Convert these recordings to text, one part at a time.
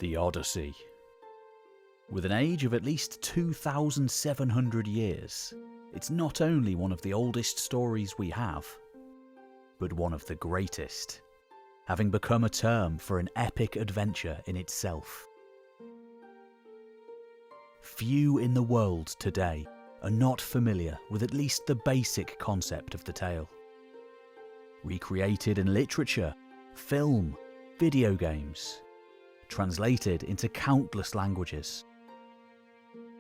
The Odyssey. With an age of at least 2,700 years, it's not only one of the oldest stories we have, but one of the greatest, having become a term for an epic adventure in itself. Few in the world today are not familiar with at least the basic concept of the tale. Recreated in literature, film, video games, translated into countless languages,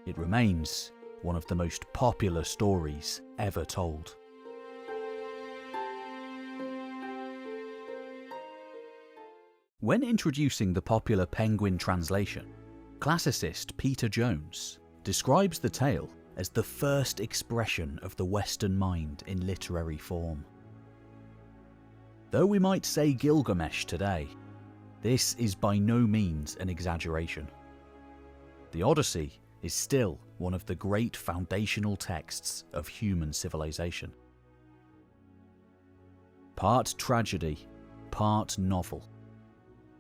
it remains one of the most popular stories ever told. When introducing the popular Penguin translation, classicist Peter Jones describes the tale as the first expression of the Western mind in literary form. Though we might say Gilgamesh today, this is by no means an exaggeration. The Odyssey is still one of the great foundational texts of human civilization. Part tragedy, part novel.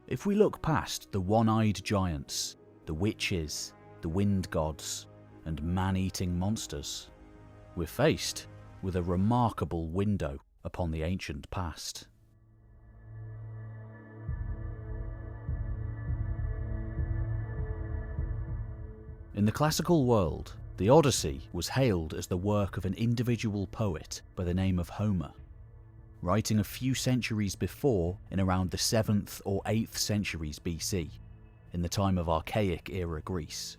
If we look past the one-eyed giants, the witches, the wind gods, and man-eating monsters, we're faced with a remarkable window upon the ancient past. In the classical world, the Odyssey was hailed as the work of an individual poet by the name of Homer, writing a few centuries before in around the 7th or 8th centuries BC, in the time of Archaic era Greece.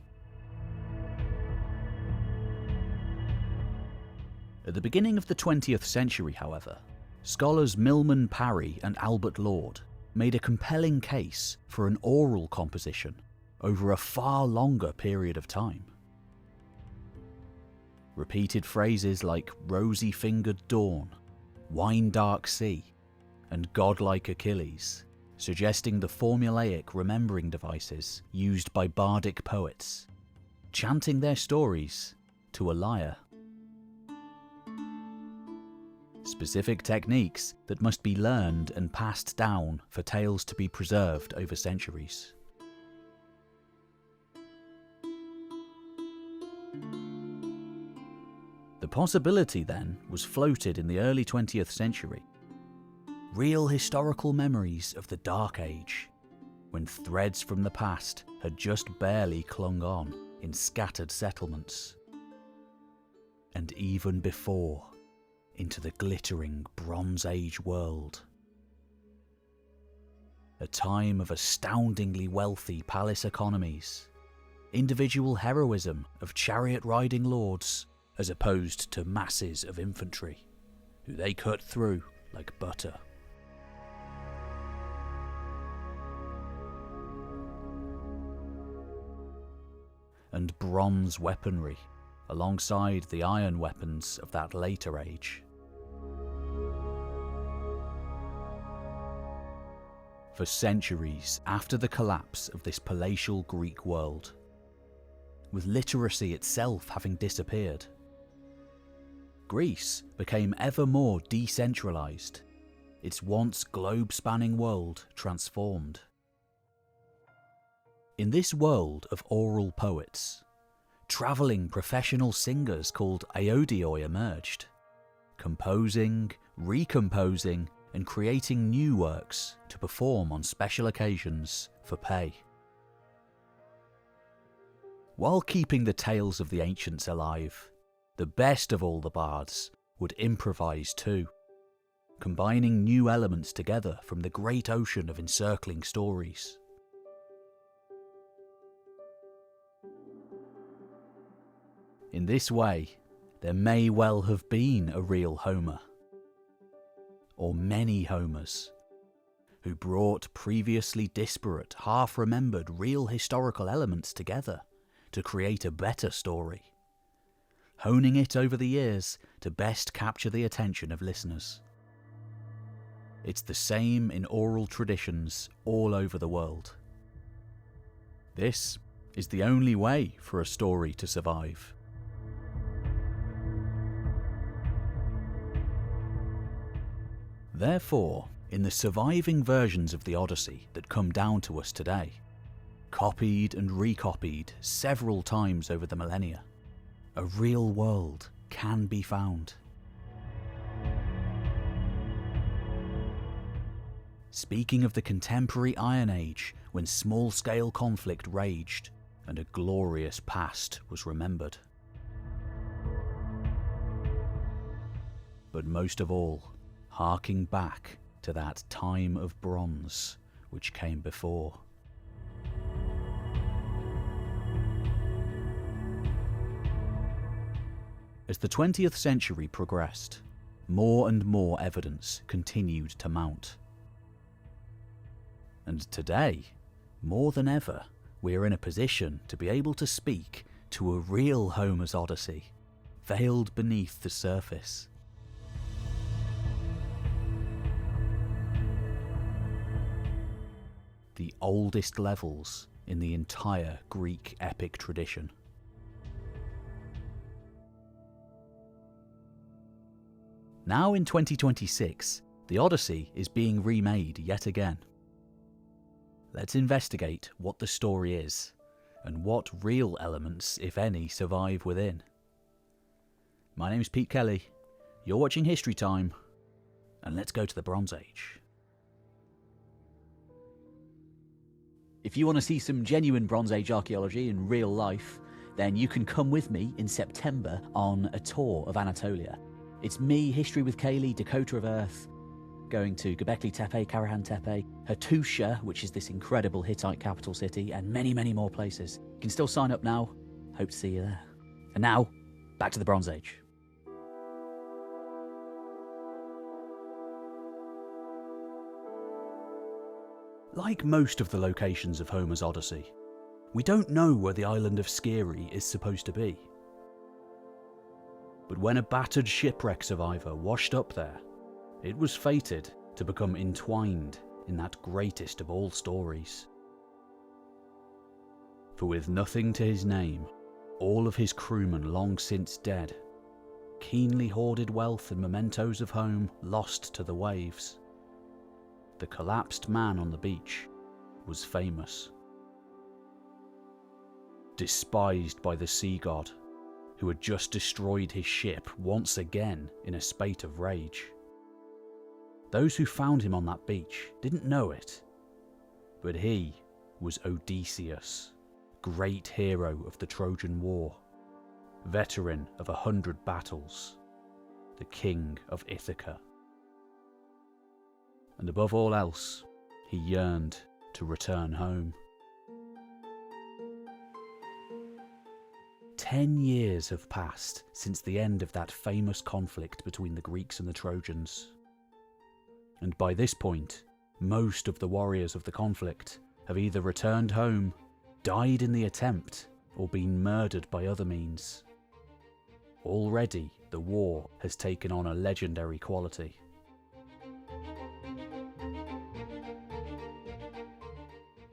At the beginning of the 20th century, however, scholars Milman Parry and Albert Lord made a compelling case for an oral composition over a far longer period of time. Repeated phrases like rosy-fingered dawn, wine-dark sea, and godlike Achilles, suggesting the formulaic remembering devices used by bardic poets, chanting their stories to a lyre. Specific techniques that must be learned and passed down for tales to be preserved over centuries. The possibility then was floated in the early 20th century. Real historical memories of the Dark Age, when threads from the past had just barely clung on in scattered settlements. And even before, into the glittering Bronze Age world. A time of astoundingly wealthy palace economies, individual heroism of chariot-riding lords, as opposed to masses of infantry, who they cut through like butter. And bronze weaponry, alongside the iron weapons of that later age. For centuries after the collapse of this palatial Greek world, with literacy itself having disappeared, Greece became ever more decentralized, its once globe-spanning world transformed. In this world of oral poets, travelling professional singers called aodioi emerged, composing, recomposing, and creating new works to perform on special occasions for pay. While keeping the tales of the ancients alive, the best of all the bards would improvise too, combining new elements together from the great ocean of encircling stories. In this way, there may well have been a real Homer, or many Homers, who brought previously disparate, half-remembered real historical elements together to create a better story, honing it over the years to best capture the attention of listeners. It's the same in oral traditions all over the world. This is the only way for a story to survive. Therefore, in the surviving versions of the Odyssey that come down to us today, copied and recopied several times over the millennia, a real world can be found. Speaking of the contemporary Iron Age, when small-scale conflict raged and a glorious past was remembered. But most of all, harking back to that time of bronze which came before. As the 20th century progressed, more and more evidence continued to mount. And today, more than ever, we're in a position to be able to speak to a real Homer's Odyssey, veiled beneath the surface. The oldest levels in the entire Greek epic tradition. Now in 2026, the Odyssey is being remade yet again. Let's investigate what the story is, and what real elements, if any, survive within. My name's Pete Kelly, you're watching History Time, and let's go to the Bronze Age. If you want to see some genuine Bronze Age archaeology in real life, then you can come with me in September on a tour of Anatolia. It's me, History with Kaylee, Dakota of Earth, going to Göbekli Tepe, Karahan Tepe, Hattusha, which is this incredible Hittite capital city, and many, many more places. You can still sign up now. Hope to see you there. And now, back to the Bronze Age. Like most of the locations of Homer's Odyssey, we don't know where the island of Skiri is supposed to be. But when a battered shipwreck survivor washed up there, it was fated to become entwined in that greatest of all stories. For with nothing to his name, all of his crewmen long since dead, keenly hoarded wealth and mementos of home lost to the waves, the collapsed man on the beach was famous. Despised by the sea god, who had just destroyed his ship once again in a spate of rage. Those who found him on that beach didn't know it, but he was Odysseus, great hero of the Trojan War, veteran of 100 battles, the king of Ithaca. And above all else, he yearned to return home. 10 years have passed since the end of that famous conflict between the Greeks and the Trojans. And by this point, most of the warriors of the conflict have either returned home, died in the attempt, or been murdered by other means. Already, the war has taken on a legendary quality.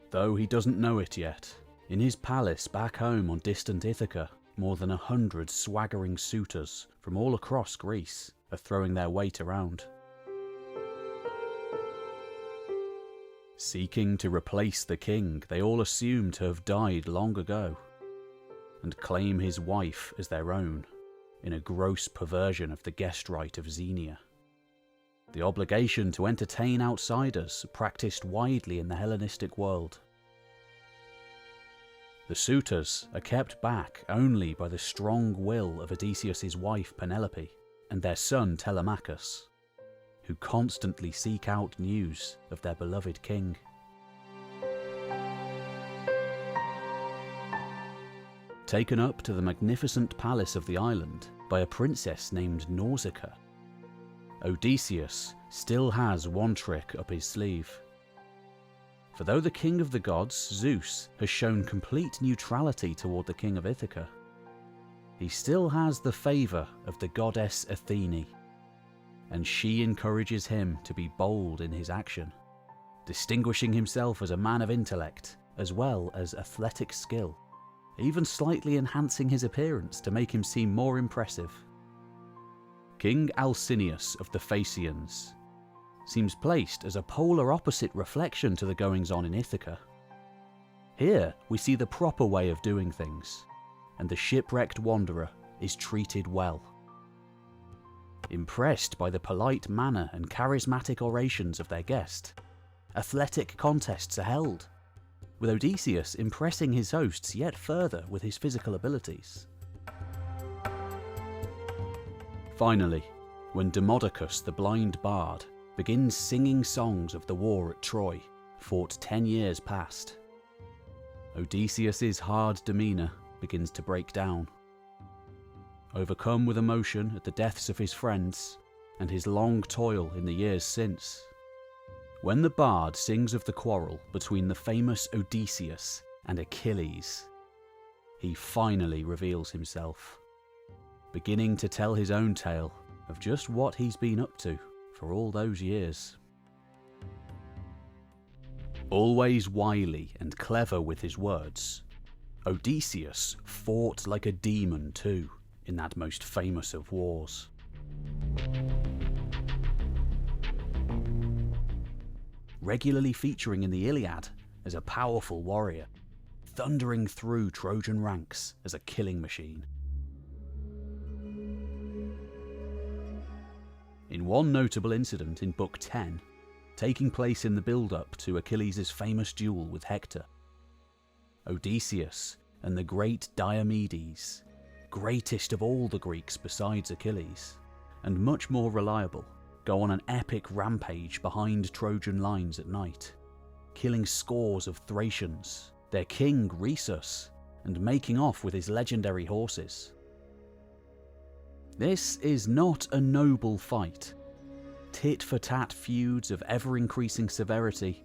Though he doesn't know it yet, in his palace back home on distant Ithaca, more than 100 swaggering suitors from all across Greece are throwing their weight around. Seeking to replace the king they all assume to have died long ago, and claim his wife as their own, in a gross perversion of the guest right of Xenia. The obligation to entertain outsiders practiced widely in the Hellenistic world. The suitors are kept back only by the strong will of Odysseus' wife Penelope and their son Telemachus, who constantly seek out news of their beloved king. Taken up to the magnificent palace of the island by a princess named Nausicaa, Odysseus still has one trick up his sleeve. For though the king of the gods, Zeus, has shown complete neutrality toward the king of Ithaca, he still has the favour of the goddess Athene, and she encourages him to be bold in his action, distinguishing himself as a man of intellect as well as athletic skill, even slightly enhancing his appearance to make him seem more impressive. King Alcinoüs of the Phaeacians seems placed as a polar opposite reflection to the goings-on in Ithaca. Here we see the proper way of doing things, and the shipwrecked wanderer is treated well. Impressed by the polite manner and charismatic orations of their guest, athletic contests are held, with Odysseus impressing his hosts yet further with his physical abilities. Finally, when Demodocus the blind bard begins singing songs of the war at Troy, fought 10 years past, Odysseus's hard demeanour begins to break down. Overcome with emotion at the deaths of his friends and his long toil in the years since, when the bard sings of the quarrel between the famous Odysseus and Achilles, he finally reveals himself, beginning to tell his own tale of just what he's been up to for all those years. Always wily and clever with his words, Odysseus fought like a demon too in that most famous of wars. Regularly featuring in the Iliad as a powerful warrior, thundering through Trojan ranks as a killing machine. In one notable incident in Book 10, taking place in the build-up to Achilles' famous duel with Hector, Odysseus and the great Diomedes, greatest of all the Greeks besides Achilles, and much more reliable, go on an epic rampage behind Trojan lines at night, killing scores of Thracians, their king Rhesus, and making off with his legendary horses. This is not a noble fight. Tit-for-tat feuds of ever-increasing severity,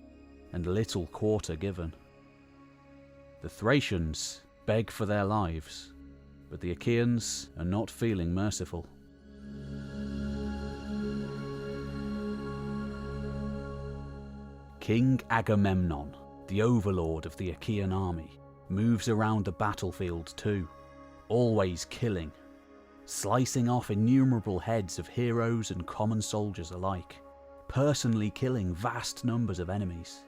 and little quarter given. The Thracians beg for their lives, but the Achaeans are not feeling merciful. King Agamemnon, the overlord of the Achaean army, moves around the battlefield too, always killing, slicing off innumerable heads of heroes and common soldiers alike, personally killing vast numbers of enemies.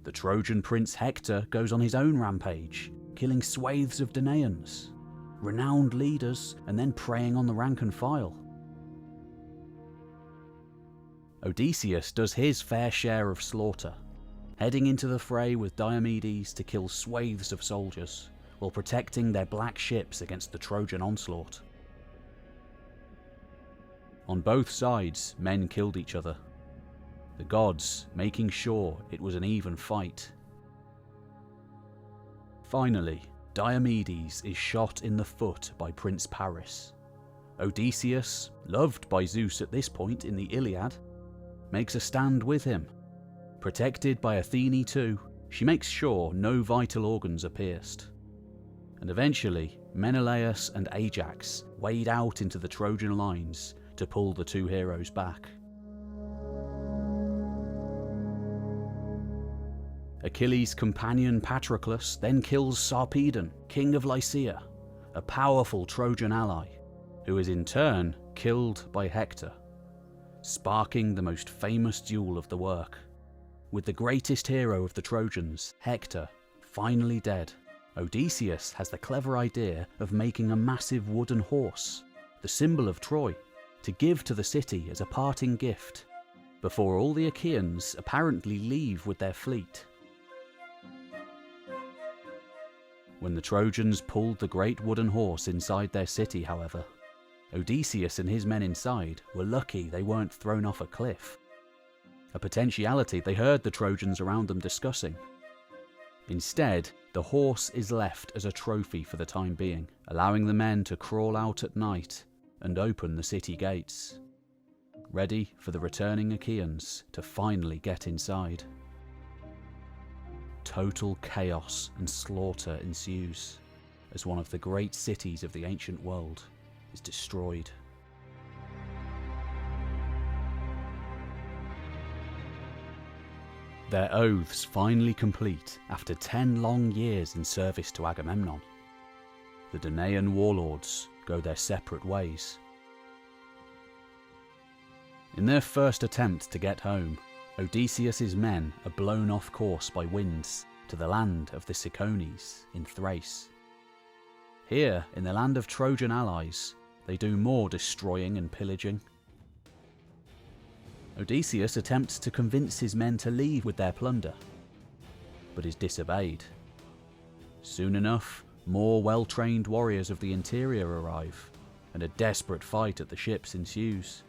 The Trojan prince Hector goes on his own rampage, killing swathes of Danaans, renowned leaders, and then preying on the rank and file. Odysseus does his fair share of slaughter, heading into the fray with Diomedes to kill swathes of soldiers, while protecting their black ships against the Trojan onslaught. On both sides, men killed each other, the gods making sure it was an even fight. Finally, Diomedes is shot in the foot by Prince Paris. Odysseus, loved by Zeus at this point in the Iliad, makes a stand with him. Protected by Athene too, she makes sure no vital organs are pierced. And eventually, Menelaus and Ajax wade out into the Trojan lines to pull the two heroes back. Achilles' companion Patroclus then kills Sarpedon, king of Lycia, a powerful Trojan ally, who is in turn killed by Hector, sparking the most famous duel of the work. With the greatest hero of the Trojans, Hector, finally dead, Odysseus has the clever idea of making a massive wooden horse, the symbol of Troy, to give to the city as a parting gift, before all the Achaeans apparently leave with their fleet. When the Trojans pulled the great wooden horse inside their city, however, Odysseus and his men inside were lucky they weren't thrown off a cliff, a potentiality they heard the Trojans around them discussing. Instead, the horse is left as a trophy for the time being, allowing the men to crawl out at night and open the city gates, ready for the returning Achaeans to finally get inside. Total chaos and slaughter ensues as one of the great cities of the ancient world is destroyed. Their oaths finally complete after 10 long years in service to Agamemnon. The Danaan warlords go their separate ways. In their first attempt to get home, Odysseus's men are blown off course by winds to the land of the Cicones in Thrace. Here, in the land of Trojan allies, they do more destroying and pillaging. Odysseus attempts to convince his men to leave with their plunder, but is disobeyed. Soon enough, more well-trained warriors of the interior arrive, and a desperate fight at the ships ensues.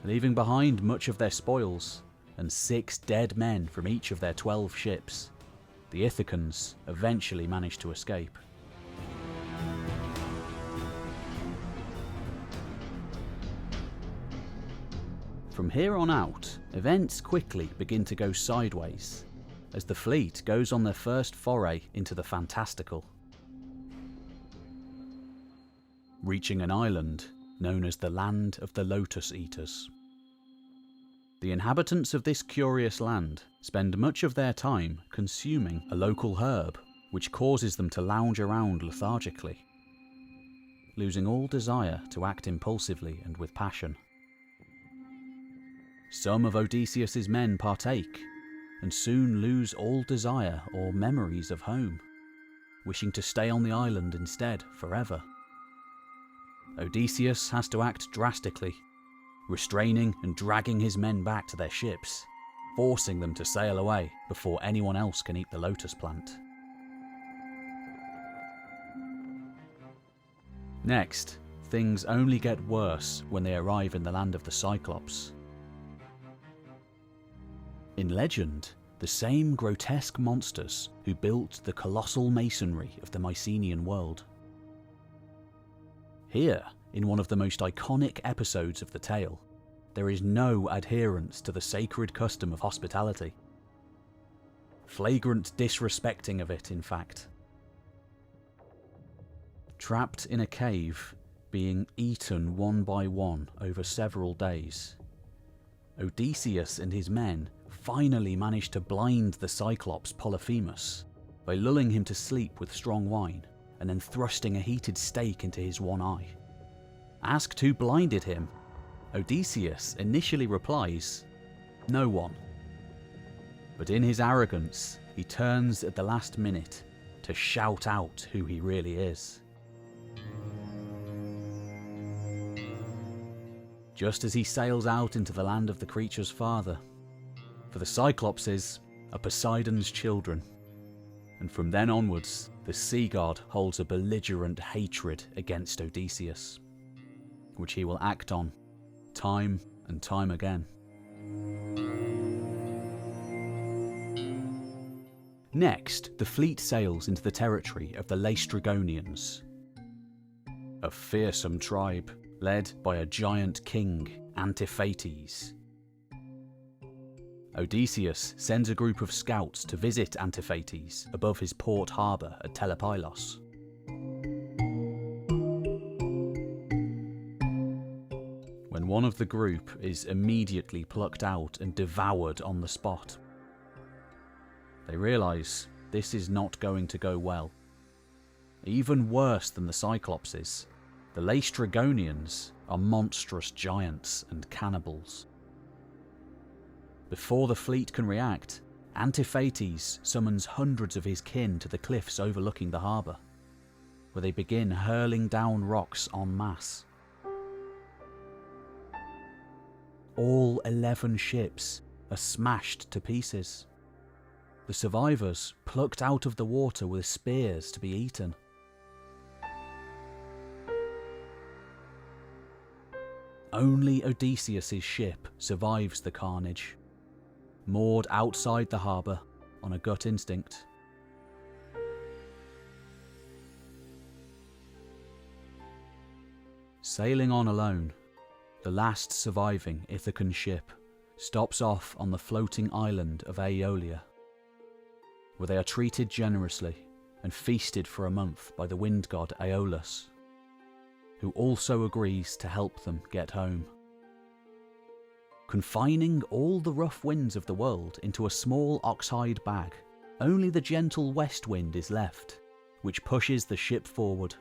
Leaving behind much of their spoils, and 6 dead men from each of their 12 ships, the Ithacans eventually manage to escape. From here on out, events quickly begin to go sideways, as the fleet goes on their first foray into the fantastical. Reaching an island known as the Land of the Lotus Eaters. The inhabitants of this curious land spend much of their time consuming a local herb, which causes them to lounge around lethargically, losing all desire to act impulsively and with passion. Some of Odysseus's men partake, and soon lose all desire or memories of home, wishing to stay on the island instead forever. Odysseus has to act drastically, restraining and dragging his men back to their ships, forcing them to sail away before anyone else can eat the lotus plant. Next, things only get worse when they arrive in the land of the Cyclops. In legend, the same grotesque monsters who built the colossal masonry of the Mycenaean world. Here, in one of the most iconic episodes of the tale, there is no adherence to the sacred custom of hospitality. Flagrant disrespecting of it, in fact. Trapped in a cave, being eaten one by one over several days, Odysseus and his men finally managed to blind the Cyclops Polyphemus by lulling him to sleep with strong wine and then thrusting a heated stake into his one eye. Asked who blinded him, Odysseus initially replies, "No one." But in his arrogance, he turns at the last minute to shout out who he really is. Just as he sails out into the land of the creature's father, for the Cyclopses are Poseidon's children, and from then onwards, the sea god holds a belligerent hatred against Odysseus, which he will act on time and time again. Next, the fleet sails into the territory of the Laestrygonians, a fearsome tribe led by a giant king, Antiphates. Odysseus sends a group of scouts to visit Antiphates above his port harbour at Telepylos. When one of the group is immediately plucked out and devoured on the spot, they realise this is not going to go well. Even worse than the Cyclopses, the Laestrygonians are monstrous giants and cannibals. Before the fleet can react, Antiphates summons hundreds of his kin to the cliffs overlooking the harbour, where they begin hurling down rocks en masse. All 11 ships are smashed to pieces. The survivors plucked out of the water with spears to be eaten. Only Odysseus' ship survives the carnage, moored outside the harbour on a gut instinct. Sailing on alone, the last surviving Ithacan ship stops off on the floating island of Aeolia, where they are treated generously and feasted for a month by the wind god Aeolus, who also agrees to help them get home. Confining all the rough winds of the world into a small oxhide bag, only the gentle west wind is left, which pushes the ship forward.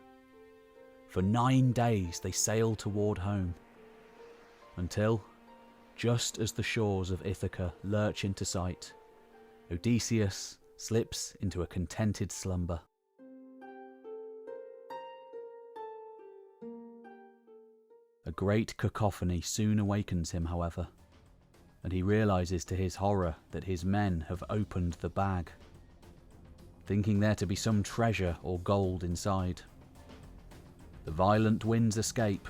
For 9 days they sail toward home, until, just as the shores of Ithaca lurch into sight, Odysseus slips into a contented slumber. A great cacophony soon awakens him, however, and he realises to his horror that his men have opened the bag, thinking there to be some treasure or gold inside. The violent winds escape,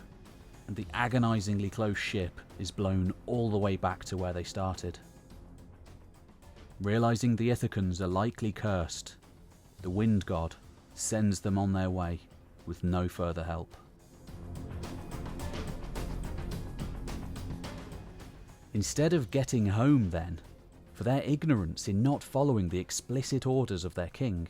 and the agonisingly close ship is blown all the way back to where they started. Realising the Ithacans are likely cursed, the wind god sends them on their way with no further help. Instead of getting home then, for their ignorance in not following the explicit orders of their king,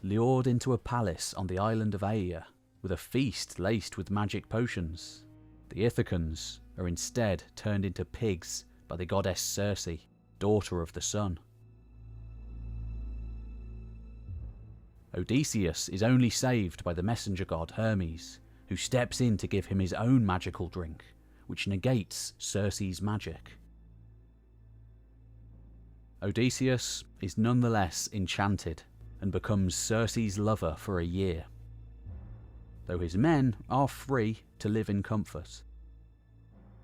lured into a palace on the island of Aea with a feast laced with magic potions, the Ithacans are instead turned into pigs by the goddess Circe, daughter of the sun. Odysseus is only saved by the messenger god Hermes, who steps in to give him his own magical drink, which negates Circe's magic. Odysseus is nonetheless enchanted and becomes Circe's lover for a year, though his men are free to live in comfort.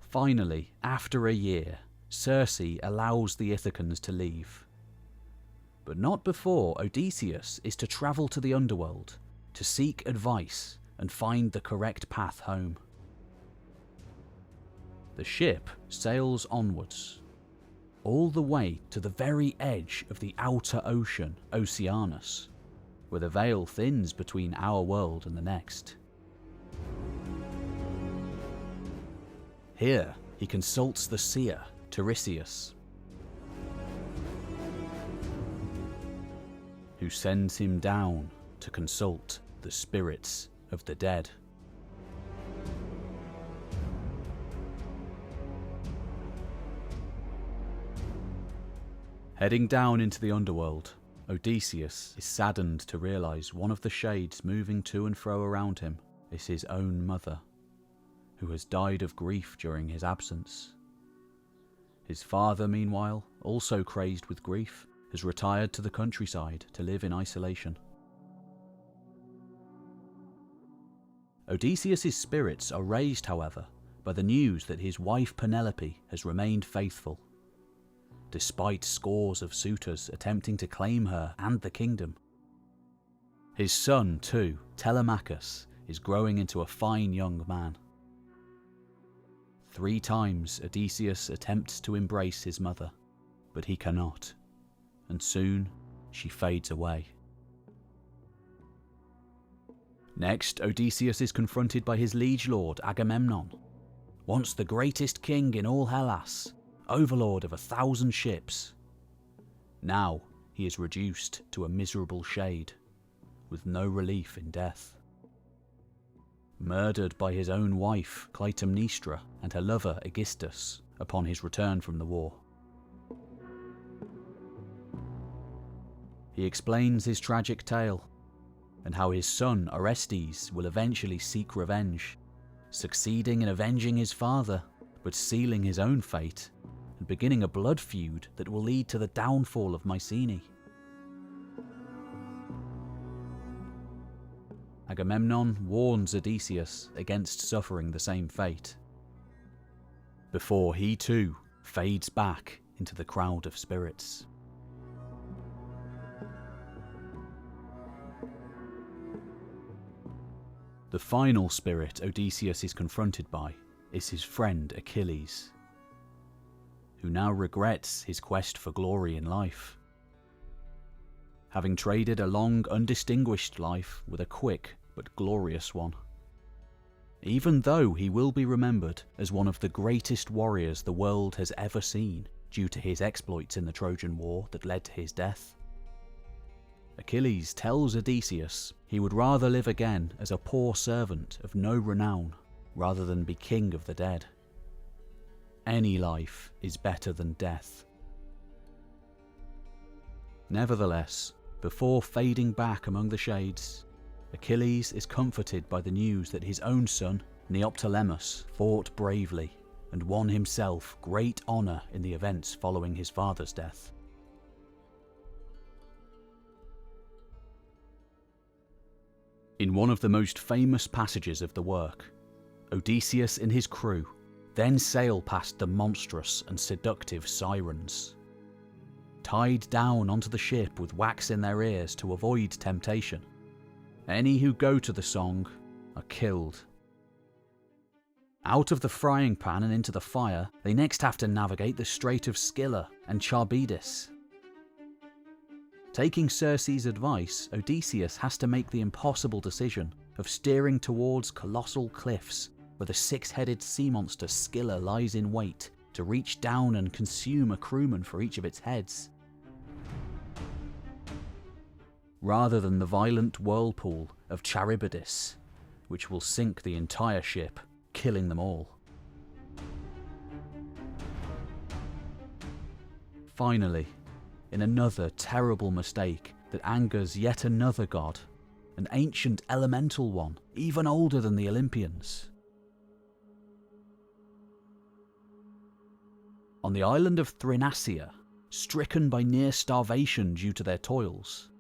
Finally, after a year, Circe allows the Ithacans to leave. But not before Odysseus is to travel to the underworld to seek advice and find the correct path home. The ship sails onwards, all the way to the very edge of the outer ocean, Oceanus, where the veil thins between our world and the next. Here, he consults the seer, Tiresias, who sends him down to consult the spirits of the dead. Heading down into the underworld, Odysseus is saddened to realise one of the shades moving to and fro around him is his own mother, who has died of grief during his absence. His father, meanwhile, also crazed with grief, has retired to the countryside to live in isolation. Odysseus' spirits are raised, however, by the news that his wife Penelope has remained faithful, despite scores of suitors attempting to claim her and the kingdom. His son, too, Telemachus, is growing into a fine young man. 3 times Odysseus attempts to embrace his mother, but he cannot, and soon she fades away. Next, Odysseus is confronted by his liege lord Agamemnon, once the greatest king in all Hellas, overlord of 1,000 ships. Now he is reduced to a miserable shade, with no relief in death. Murdered by his own wife Clytemnestra and her lover Aegisthus upon his return from the war. He explains his tragic tale, and how his son Orestes will eventually seek revenge, succeeding in avenging his father, but sealing his own fate, and beginning a blood feud that will lead to the downfall of Mycenae. Agamemnon warns Odysseus against suffering the same fate, before he too fades back into the crowd of spirits. The final spirit Odysseus is confronted by is his friend Achilles, who now regrets his quest for glory in life, having traded a long undistinguished life with a quick but glorious one. Even though he will be remembered as one of the greatest warriors the world has ever seen due to his exploits in the Trojan War that led to his death, Achilles tells Odysseus he would rather live again as a poor servant of no renown rather than be king of the dead. Any life is better than death. Nevertheless, before fading back among the shades, Achilles is comforted by the news that his own son, Neoptolemus, fought bravely and won himself great honour in the events following his father's death. In one of the most famous passages of the work, Odysseus and his crew then sail past the monstrous and seductive sirens. Tied down onto the ship with wax in their ears to avoid temptation, any who go to the song are killed. Out of the frying pan and into the fire, they next have to navigate the Strait of Scylla and Charybdis. Taking Circe's advice, Odysseus has to make the impossible decision of steering towards colossal cliffs where the six-headed sea monster Scylla lies in wait to reach down and consume a crewman for each of its heads, rather than the violent whirlpool of Charybdis, which will sink the entire ship, killing them all. Finally, in another terrible mistake that angers yet another god, an ancient elemental one, even older than the Olympians. On the island of Thrinacia, stricken by near starvation due to their toils,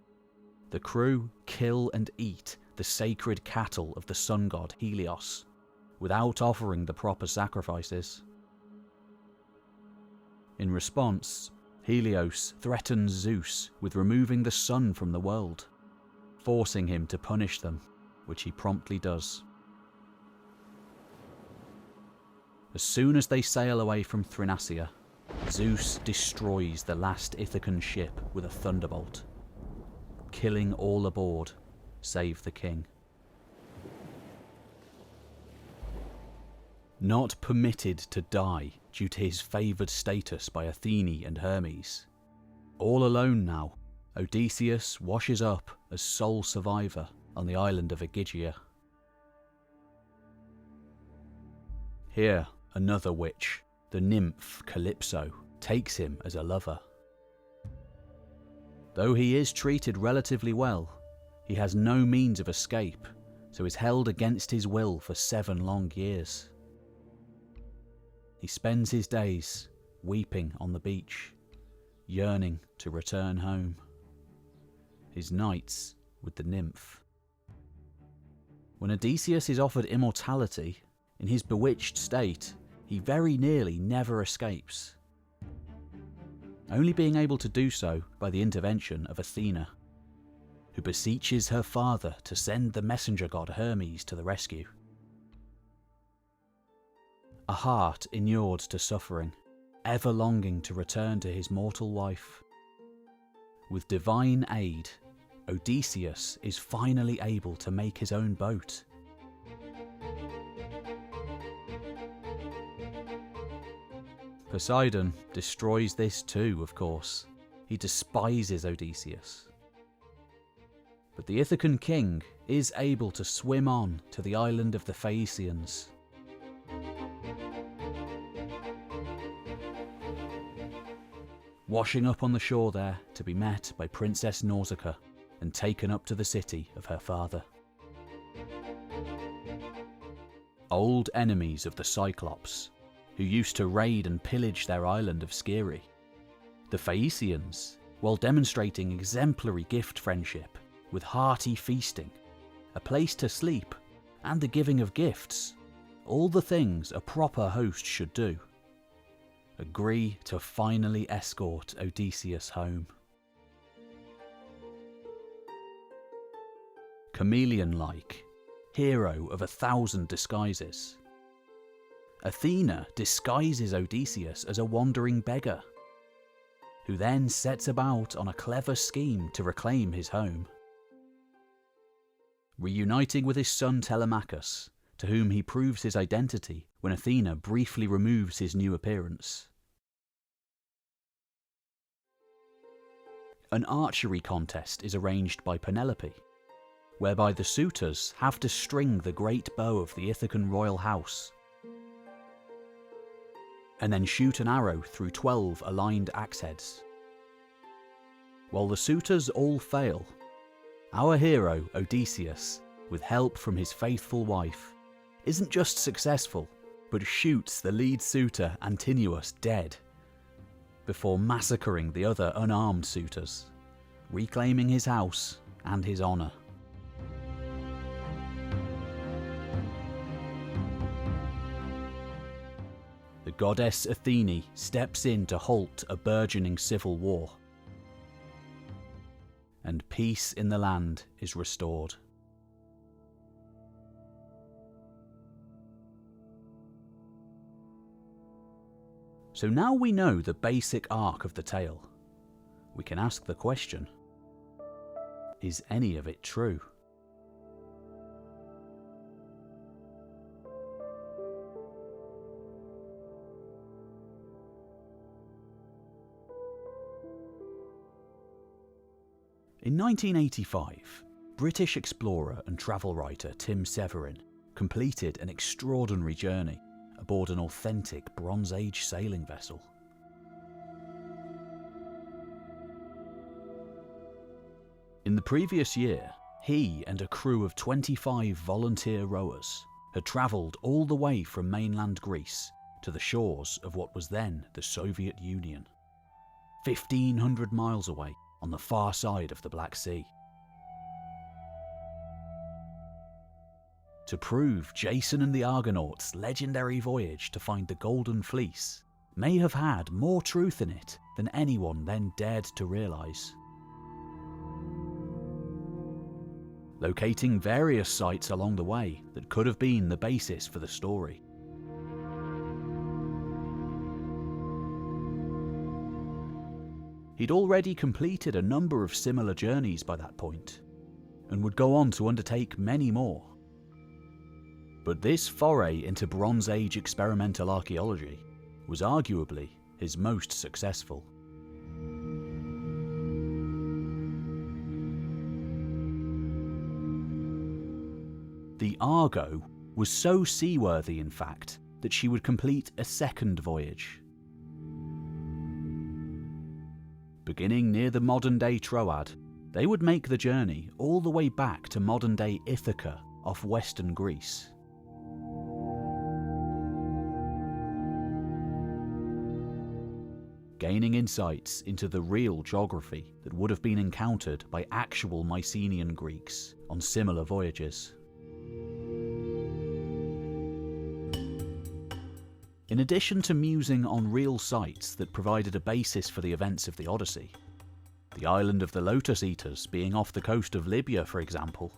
the crew kill and eat the sacred cattle of the sun god Helios, without offering the proper sacrifices. In response, Helios threatens Zeus with removing the sun from the world, forcing him to punish them, which he promptly does. As soon as they sail away from Thrinacia, Zeus destroys the last Ithacan ship with a thunderbolt, killing all aboard, save the king. Not permitted to die due to his favoured status by Athene and Hermes, all alone now, Odysseus washes up as sole survivor on the island of Ægina. Here, another witch, the nymph Calypso, takes him as a lover. Though he is treated relatively well, he has no means of escape, so is held against his will for 7 long years. He spends his days weeping on the beach, yearning to return home. His nights with the nymph. When Odysseus is offered immortality, in his bewitched state, he very nearly never escapes, only being able to do so by the intervention of Athena, who beseeches her father to send the messenger god Hermes to the rescue. A heart inured to suffering, ever longing to return to his mortal wife. With divine aid, Odysseus is finally able to make his own boat. Poseidon destroys this too, of course. He despises Odysseus. But the Ithacan king is able to swim on to the island of the Phaeacians. Washing up on the shore there to be met by Princess Nausicaa and taken up to the city of her father. Old enemies of the Cyclops, who used to raid and pillage their island of Scheria. The Phaeacians, while demonstrating exemplary gift friendship with hearty feasting, a place to sleep, and the giving of gifts, all the things a proper host should do, agree to finally escort Odysseus home. Chameleon-like, hero of 1,000 disguises, Athena disguises Odysseus as a wandering beggar, who then sets about on a clever scheme to reclaim his home. Reuniting with his son Telemachus, to whom he proves his identity when Athena briefly removes his new appearance. An archery contest is arranged by Penelope, whereby the suitors have to string the great bow of the Ithacan royal house, and then shoot an arrow through 12 aligned axe heads. While the suitors all fail, our hero, Odysseus, with help from his faithful wife, isn't just successful, but shoots the lead suitor Antinous dead, before massacring the other unarmed suitors, reclaiming his house and his honour. The goddess Athene steps in to halt a burgeoning civil war, and peace in the land is restored. So now we know the basic arc of the tale. We can ask the question, is any of it true? In 1985, British explorer and travel writer Tim Severin completed an extraordinary journey aboard an authentic Bronze Age sailing vessel. In the previous year, he and a crew of 25 volunteer rowers had travelled all the way from mainland Greece to the shores of what was then the Soviet Union, 1,500 miles away on the far side of the Black Sea. To prove Jason and the Argonauts' legendary voyage to find the Golden Fleece may have had more truth in it than anyone then dared to realise. Locating various sites along the way that could have been the basis for the story. He'd already completed a number of similar journeys by that point, and would go on to undertake many more. But this foray into Bronze Age experimental archaeology was arguably his most successful. The Argo was so seaworthy, in fact, that she would complete a second voyage. Beginning near the modern-day Troad, they would make the journey all the way back to modern-day Ithaca off western Greece. Gaining insights into the real geography that would have been encountered by actual Mycenaean Greeks on similar voyages. In addition to musing on real sites that provided a basis for the events of the Odyssey, the island of the Lotus Eaters being off the coast of Libya, for example,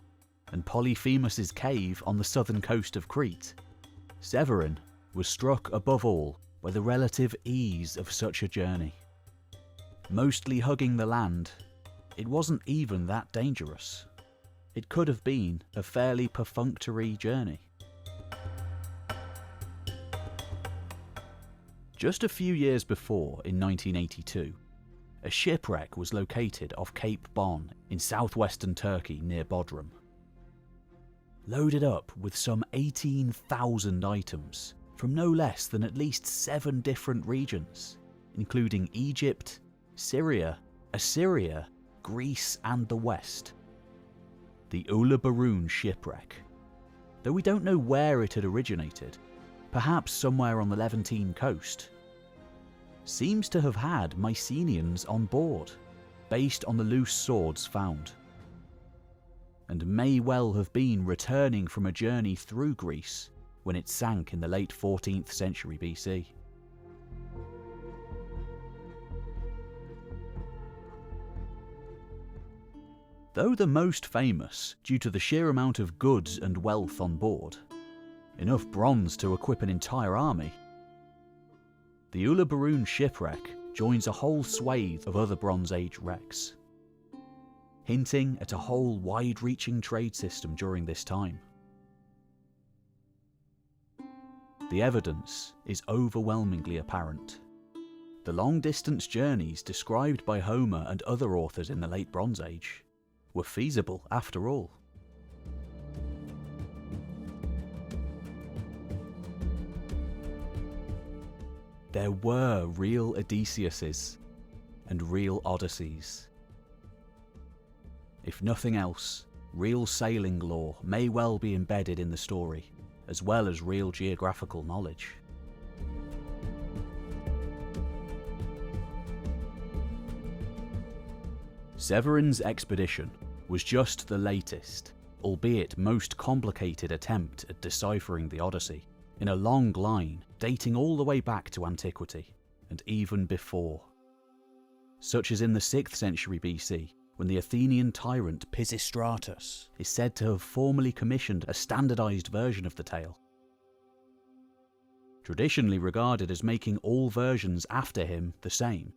and Polyphemus's cave on the southern coast of Crete, Severin was struck above all by the relative ease of such a journey. Mostly hugging the land, it wasn't even that dangerous. It could have been a fairly perfunctory journey. Just a few years before, in 1982, a shipwreck was located off Cape Bon in southwestern Turkey near Bodrum. Loaded up with some 18,000 items from no less than at least 7 different regions, including Egypt, Syria, Assyria, Greece and the West. The Uluburun shipwreck. Though we don't know where it had originated, perhaps somewhere on the Levantine coast, seems to have had Mycenaeans on board, based on the loose swords found, and may well have been returning from a journey through Greece when it sank in the late 14th century BC. Though the most famous due to the sheer amount of goods and wealth on board, enough bronze to equip an entire army, the Uluburun shipwreck joins a whole swathe of other Bronze Age wrecks, hinting at a whole wide-reaching trade system during this time. The evidence is overwhelmingly apparent. The long-distance journeys described by Homer and other authors in the Late Bronze Age were feasible after all. There were real Odysseus's and real Odysseys. If nothing else, real sailing lore may well be embedded in the story, as well as real geographical knowledge. Severin's expedition was just the latest, albeit most complicated attempt at deciphering the Odyssey, in a long line dating all the way back to antiquity, and even before. Such as in the 6th century BC, when the Athenian tyrant Pisistratus is said to have formally commissioned a standardised version of the tale, traditionally regarded as making all versions after him the same.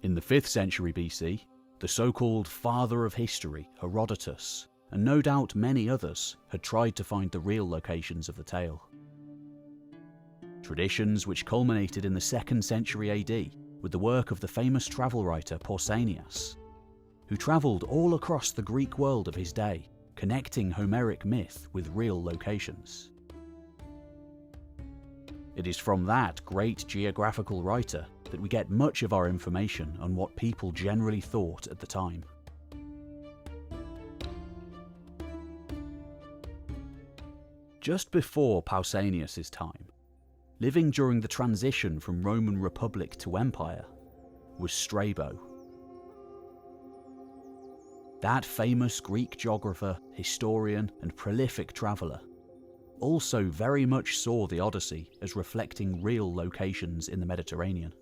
In the 5th century BC, the so-called father of history, Herodotus, and no doubt many others, had tried to find the real locations of the tale. Traditions which culminated in the 2nd century AD with the work of the famous travel writer Pausanias, who travelled all across the Greek world of his day, connecting Homeric myth with real locations. It is from that great geographical writer that we get much of our information on what people generally thought at the time. Just before Pausanias' time, living during the transition from Roman Republic to Empire, was Strabo. That famous Greek geographer, historian, and prolific traveller also very much saw the Odyssey as reflecting real locations in the Mediterranean.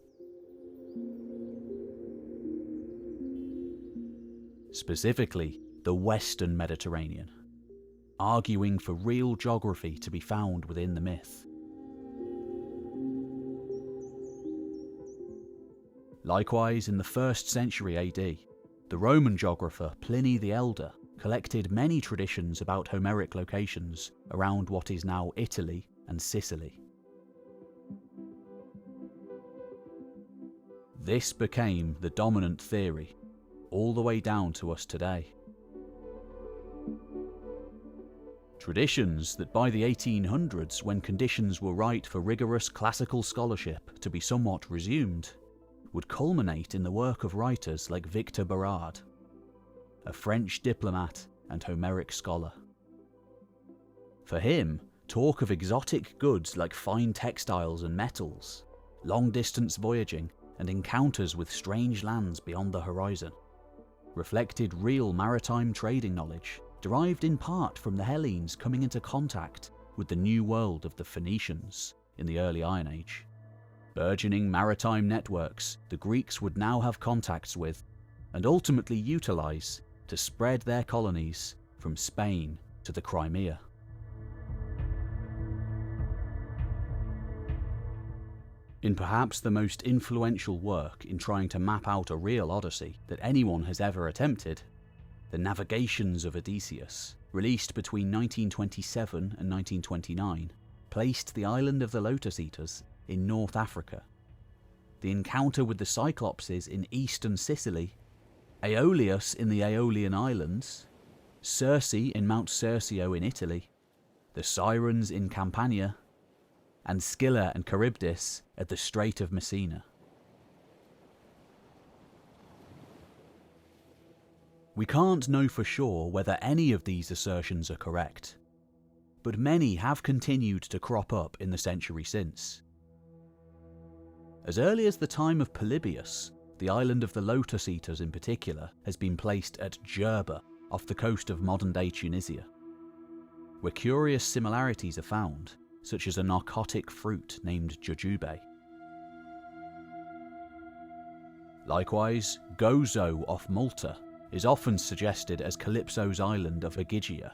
Specifically, the Western Mediterranean, arguing for real geography to be found within the myth. Likewise, in the 1st century AD, the Roman geographer Pliny the Elder collected many traditions about Homeric locations around what is now Italy and Sicily. This became the dominant theory, all the way down to us today. Traditions that by the 1800s, when conditions were right for rigorous classical scholarship to be somewhat resumed, would culminate in the work of writers like Victor Berard, a French diplomat and Homeric scholar. For him, talk of exotic goods like fine textiles and metals, long-distance voyaging, and encounters with strange lands beyond the horizon reflected real maritime trading knowledge, derived in part from the Hellenes coming into contact with the new world of the Phoenicians in the early Iron Age. Burgeoning maritime networks the Greeks would now have contacts with, and ultimately utilise to spread their colonies from Spain to the Crimea. In perhaps the most influential work in trying to map out a real Odyssey that anyone has ever attempted, the Navigations of Odysseus, released between 1927 and 1929, placed the island of the Lotus Eaters in North Africa, the encounter with the Cyclopses in eastern Sicily, Aeolus in the Aeolian Islands, Circe in Mount Circeo in Italy, the Sirens in Campania, and Scylla and Charybdis at the Strait of Messina. We can't know for sure whether any of these assertions are correct, but many have continued to crop up in the century since. As early as the time of Polybius, the island of the Lotus Eaters in particular has been placed at Jerba, off the coast of modern-day Tunisia, where curious similarities are found, such as a narcotic fruit named jujube. Likewise, Gozo off Malta is often suggested as Calypso's island of Ogygia.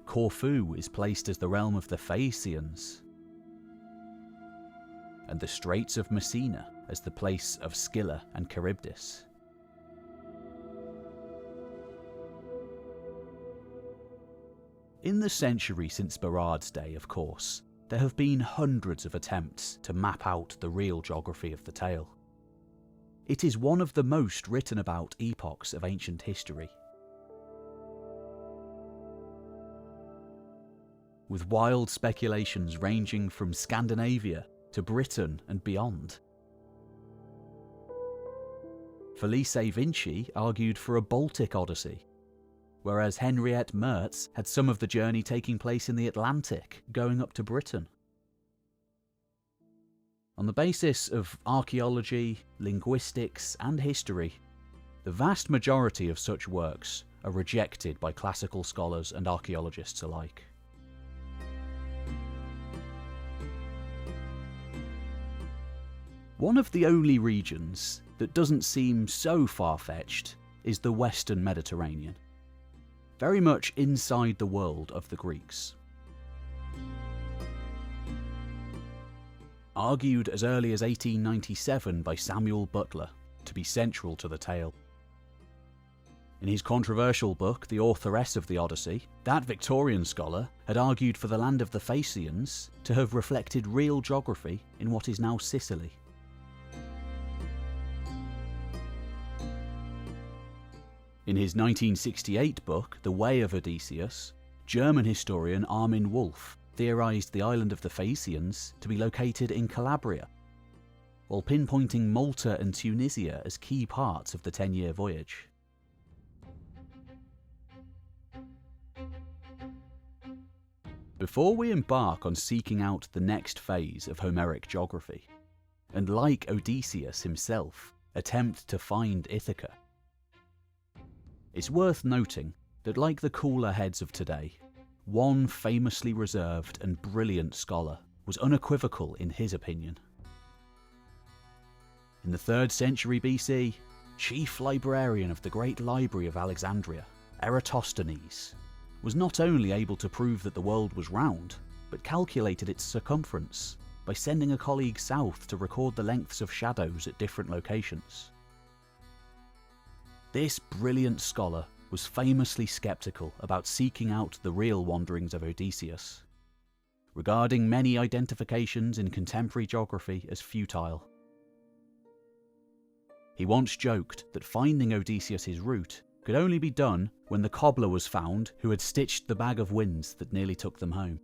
Corfu is placed as the realm of the Phaeacians, and the Straits of Messina as the place of Scylla and Charybdis. In the century since Berard's day, of course, there have been hundreds of attempts to map out the real geography of the tale. It is one of the most written about epochs of ancient history. With wild speculations ranging from Scandinavia to Britain and beyond. Felice Vinci argued for a Baltic Odyssey, whereas Henriette Mertz had some of the journey taking place in the Atlantic, going up to Britain. On the basis of archaeology, linguistics, and history, the vast majority of such works are rejected by classical scholars and archaeologists alike. One of the only regions that doesn't seem so far-fetched is the Western Mediterranean, very much inside the world of the Greeks. Argued as early as 1897 by Samuel Butler to be central to the tale. In his controversial book, The Authoress of the Odyssey, that Victorian scholar had argued for the land of the Phaeacians to have reflected real geography in what is now Sicily. In his 1968 book, The Way of Odysseus, German historian Armin Wolf theorised the island of the Phaeacians to be located in Calabria, while pinpointing Malta and Tunisia as key parts of the 10-year voyage. Before we embark on seeking out the next phase of Homeric geography, and like Odysseus himself, attempt to find Ithaca, it's worth noting that, like the cooler heads of today, one famously reserved and brilliant scholar was unequivocal in his opinion. In the 3rd century BC, chief librarian of the great library of Alexandria, Eratosthenes, was not only able to prove that the world was round, but calculated its circumference by sending a colleague south to record the lengths of shadows at different locations. This brilliant scholar was famously sceptical about seeking out the real wanderings of Odysseus, regarding many identifications in contemporary geography as futile. He once joked that finding Odysseus's route could only be done when the cobbler was found who had stitched the bag of winds that nearly took them home.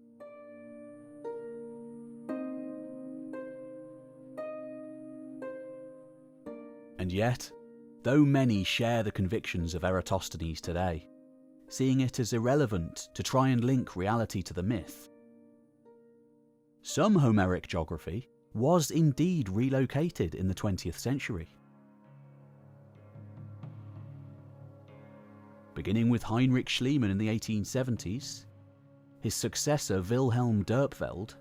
And yet, though many share the convictions of Eratosthenes today, seeing it as irrelevant to try and link reality to the myth, some Homeric geography was indeed relocated in the 20th century. Beginning with Heinrich Schliemann in the 1870s, his successor Wilhelm Dörpfeld,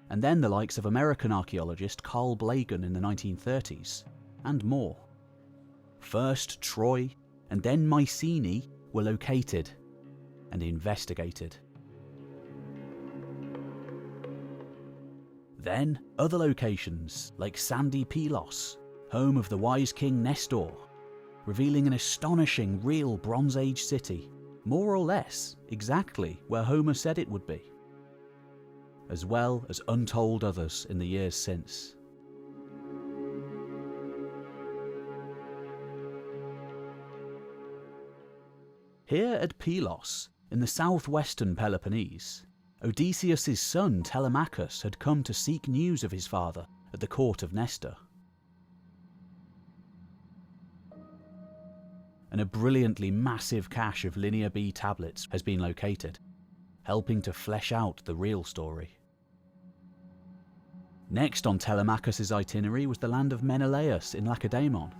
and then the likes of American archaeologist Carl Blagan in the 1930s, and more. First Troy and then Mycenae were located and investigated. Then other locations like sandy Pelos, home of the wise king Nestor, revealing an astonishing real Bronze Age city, more or less exactly where Homer said it would be, as well as untold others in the years since. Here at Pelos, in the southwestern Peloponnese, Odysseus' son Telemachus had come to seek news of his father at the court of Nestor. And a brilliantly massive cache of Linear B tablets has been located, helping to flesh out the real story. Next on Telemachus' itinerary was the land of Menelaus in Lacedaemon,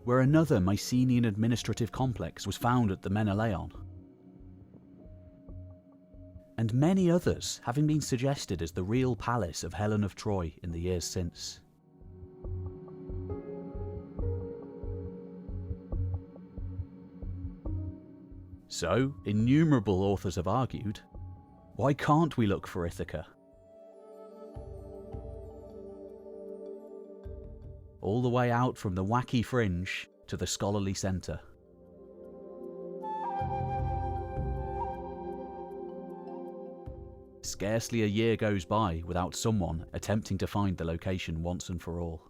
where another Mycenaean administrative complex was found at the Menelaon, and many others having been suggested as the real palace of Helen of Troy in the years since. So, innumerable authors have argued, why can't we look for Ithaca? All the way out from the wacky fringe to the scholarly centre. Scarcely a year goes by without someone attempting to find the location once and for all.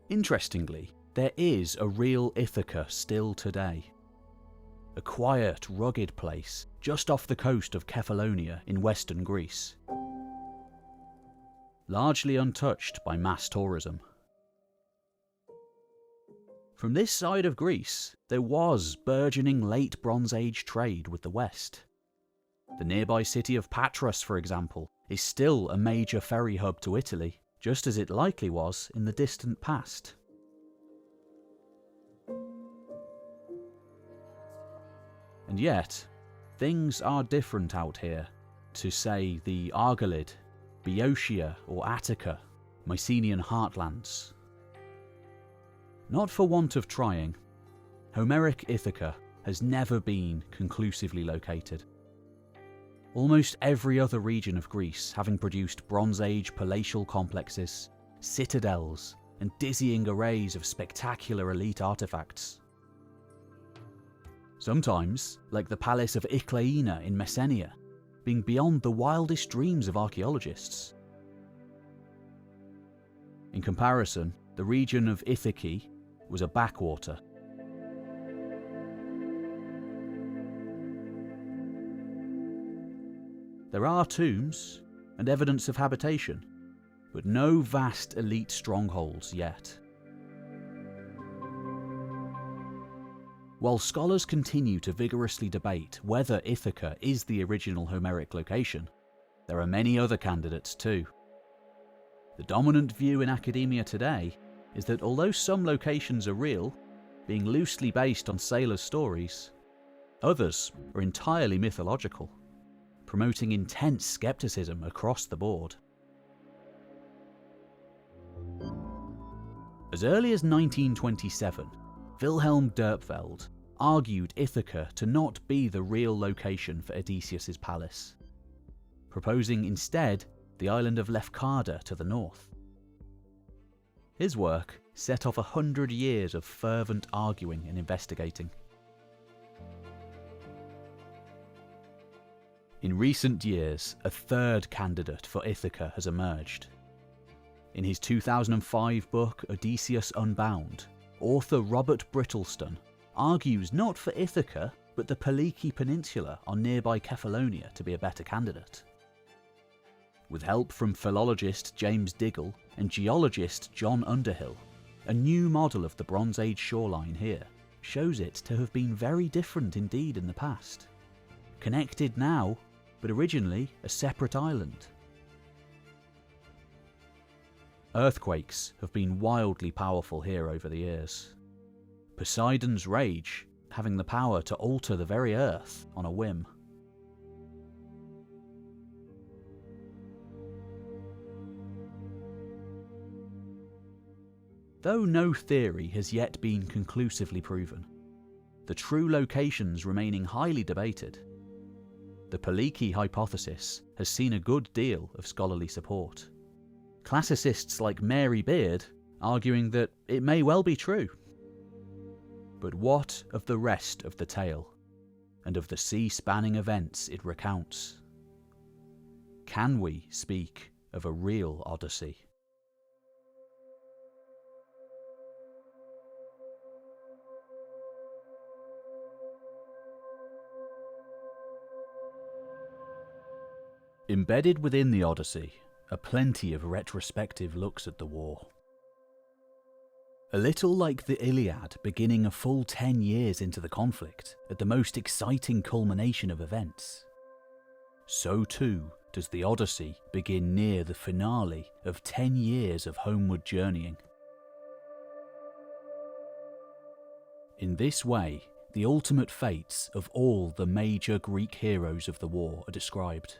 Interestingly, there is a real Ithaca still today. A quiet, rugged place just off the coast of Kefalonia in western Greece. largely untouched by mass tourism. From this side of Greece, there was burgeoning late Bronze Age trade with the West. The nearby city of Patras, for example, is still a major ferry hub to Italy, just as it likely was in the distant past. And yet, things are different out here to, say, the Argolid, Boeotia or Attica, Mycenaean heartlands. Not for want of trying, Homeric Ithaca has never been conclusively located. Almost every other region of Greece having produced Bronze Age palatial complexes, citadels, and dizzying arrays of spectacular elite artifacts. Sometimes, like the Palace of Iclaina in Messenia, being beyond the wildest dreams of archaeologists. In comparison, the region of Ithaca was a backwater. There are tombs and evidence of habitation, but no vast elite strongholds yet. While scholars continue to vigorously debate whether Ithaca is the original Homeric location, there are many other candidates too. The dominant view in academia today is that although some locations are real, being loosely based on sailors' stories, others are entirely mythological, promoting intense skepticism across the board. As early as 1927, Wilhelm Dörpfeld argued Ithaca to not be the real location for Odysseus's palace, proposing instead the island of Lefkada to the north. His work set off 100 years of fervent arguing and investigating. In recent years, a third candidate for Ithaca has emerged. In his 2005 book Odysseus Unbound, author Robert Brittleston argues not for Ithaca, but the Peliki Peninsula on nearby Kefalonia to be a better candidate. With help from philologist James Diggle and geologist John Underhill, a new model of the Bronze Age shoreline here shows it to have been very different indeed in the past. Connected now, but originally a separate island. Earthquakes have been wildly powerful here over the years. Poseidon's rage having the power to alter the very earth on a whim. Though no theory has yet been conclusively proven, the true locations remaining highly debated, the Peliki hypothesis has seen a good deal of scholarly support. Classicists like Mary Beard arguing that it may well be true. But what of the rest of the tale, and of the sea-spanning events it recounts? Can we speak of a real Odyssey? Embedded within the Odyssey are plenty of retrospective looks at the war. A little like the Iliad beginning a full 10 years into the conflict at the most exciting culmination of events, so too does the Odyssey begin near the finale of 10 years of homeward journeying. In this way, the ultimate fates of all the major Greek heroes of the war are described.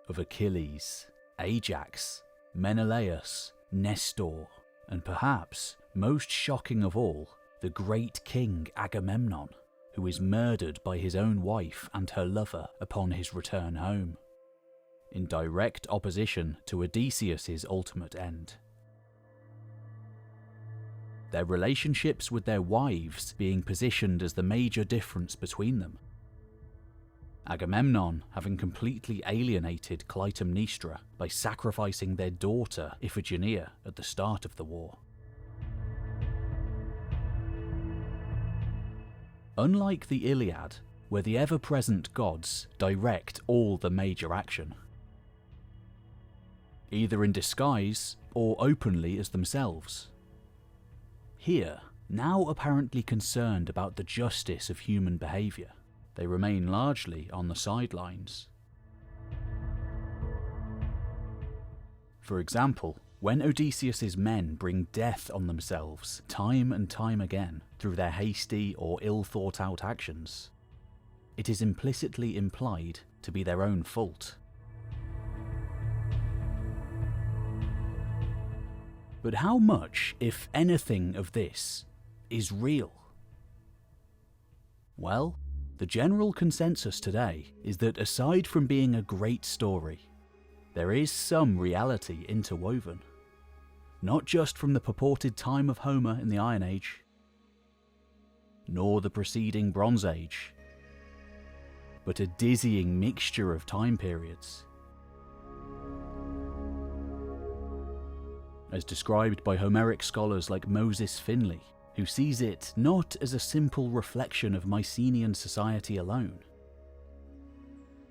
Of Achilles, Ajax, Menelaus, Nestor, and perhaps, most shocking of all, the great king Agamemnon, who is murdered by his own wife and her lover upon his return home, in direct opposition to Odysseus's ultimate end. Their relationships with their wives being positioned as the major difference between them. Agamemnon having completely alienated Clytemnestra by sacrificing their daughter Iphigenia at the start of the war. Unlike the Iliad, where the ever-present gods direct all the major action, either in disguise or openly as themselves. Here, now apparently concerned about the justice of human behaviour, they remain largely on the sidelines. For example, when Odysseus's men bring death on themselves time and time again through their hasty or ill-thought-out actions, it is implicitly implied to be their own fault. But how much, if anything, of this is real? Well, the general consensus today is that aside from being a great story, there is some reality interwoven. Not just from the purported time of Homer in the Iron Age, nor the preceding Bronze Age, but a dizzying mixture of time periods. As described by Homeric scholars like Moses Finley, who sees it not as a simple reflection of Mycenaean society alone.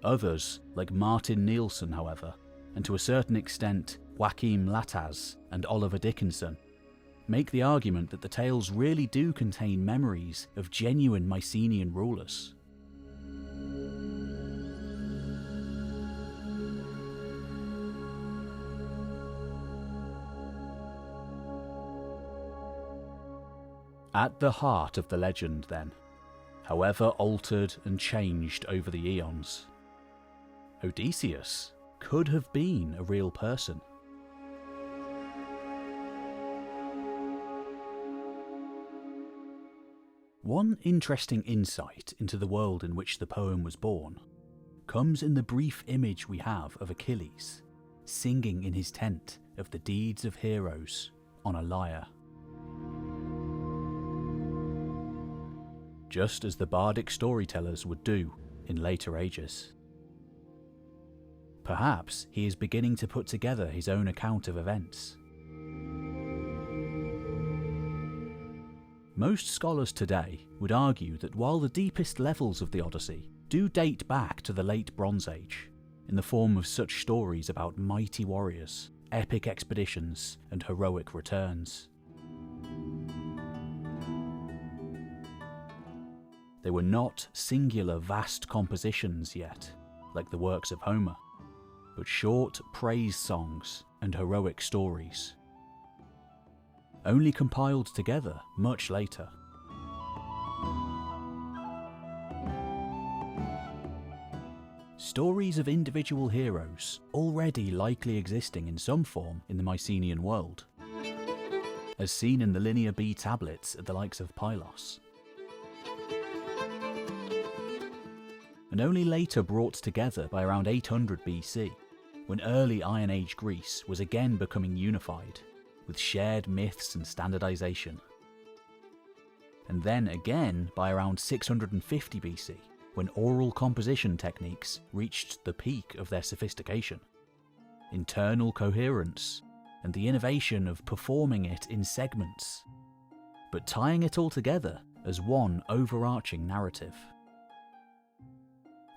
Others, like Martin Nielsen, however, and to a certain extent Joachim Lattaz and Oliver Dickinson, make the argument that the tales really do contain memories of genuine Mycenaean rulers. At the heart of the legend, then, however altered and changed over the eons, Odysseus could have been a real person. One interesting insight into the world in which the poem was born comes in the brief image we have of Achilles singing in his tent of the deeds of heroes on a lyre. Just as the bardic storytellers would do in later ages. Perhaps he is beginning to put together his own account of events. Most scholars today would argue that while the deepest levels of the Odyssey do date back to the late Bronze Age, in the form of such stories about mighty warriors, epic expeditions, and heroic returns, they were not singular vast compositions yet, like the works of Homer, but short praise songs and heroic stories, only compiled together much later. Stories of individual heroes already likely existing in some form in the Mycenaean world, as seen in the Linear B tablets at the likes of Pylos, and only later brought together by around 800 BC, when early Iron Age Greece was again becoming unified, with shared myths and standardization. And then again by around 650 BC, when oral composition techniques reached the peak of their sophistication, internal coherence, and the innovation of performing it in segments, but tying it all together as one overarching narrative.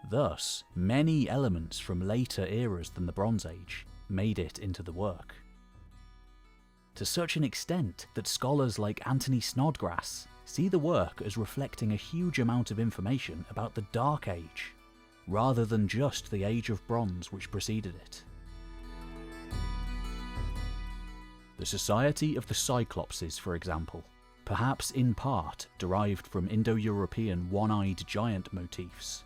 Thus, many elements from later eras than the Bronze Age made it into the work. To such an extent that scholars like Anthony Snodgrass see the work as reflecting a huge amount of information about the Dark Age, rather than just the Age of Bronze which preceded it. The Society of the Cyclopses, for example, perhaps in part derived from Indo-European one-eyed giant motifs,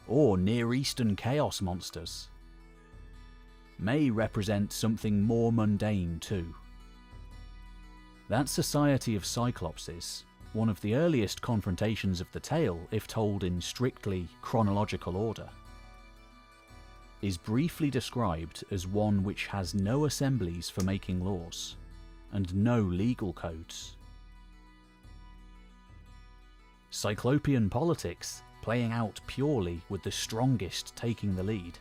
or Near Eastern chaos monsters, may represent something more mundane too. That Society of Cyclopses, one of the earliest confrontations of the tale if told in strictly chronological order, is briefly described as one which has no assemblies for making laws, and no legal codes. Cyclopean politics playing out purely with the strongest taking the lead,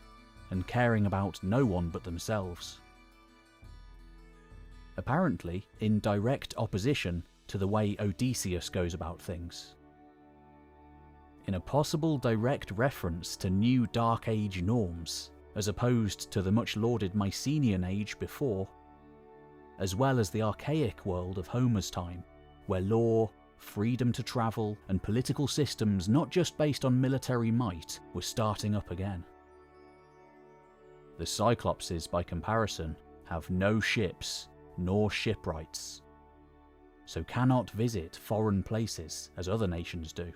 and caring about no one but themselves. Apparently in direct opposition to the way Odysseus goes about things. In a possible direct reference to new Dark Age norms, as opposed to the much lauded Mycenaean age before, as well as the archaic world of Homer's time, where law, freedom to travel, and political systems not just based on military might were starting up again. The Cyclopses, by comparison, have no ships nor shipwrights, so cannot visit foreign places as other nations do.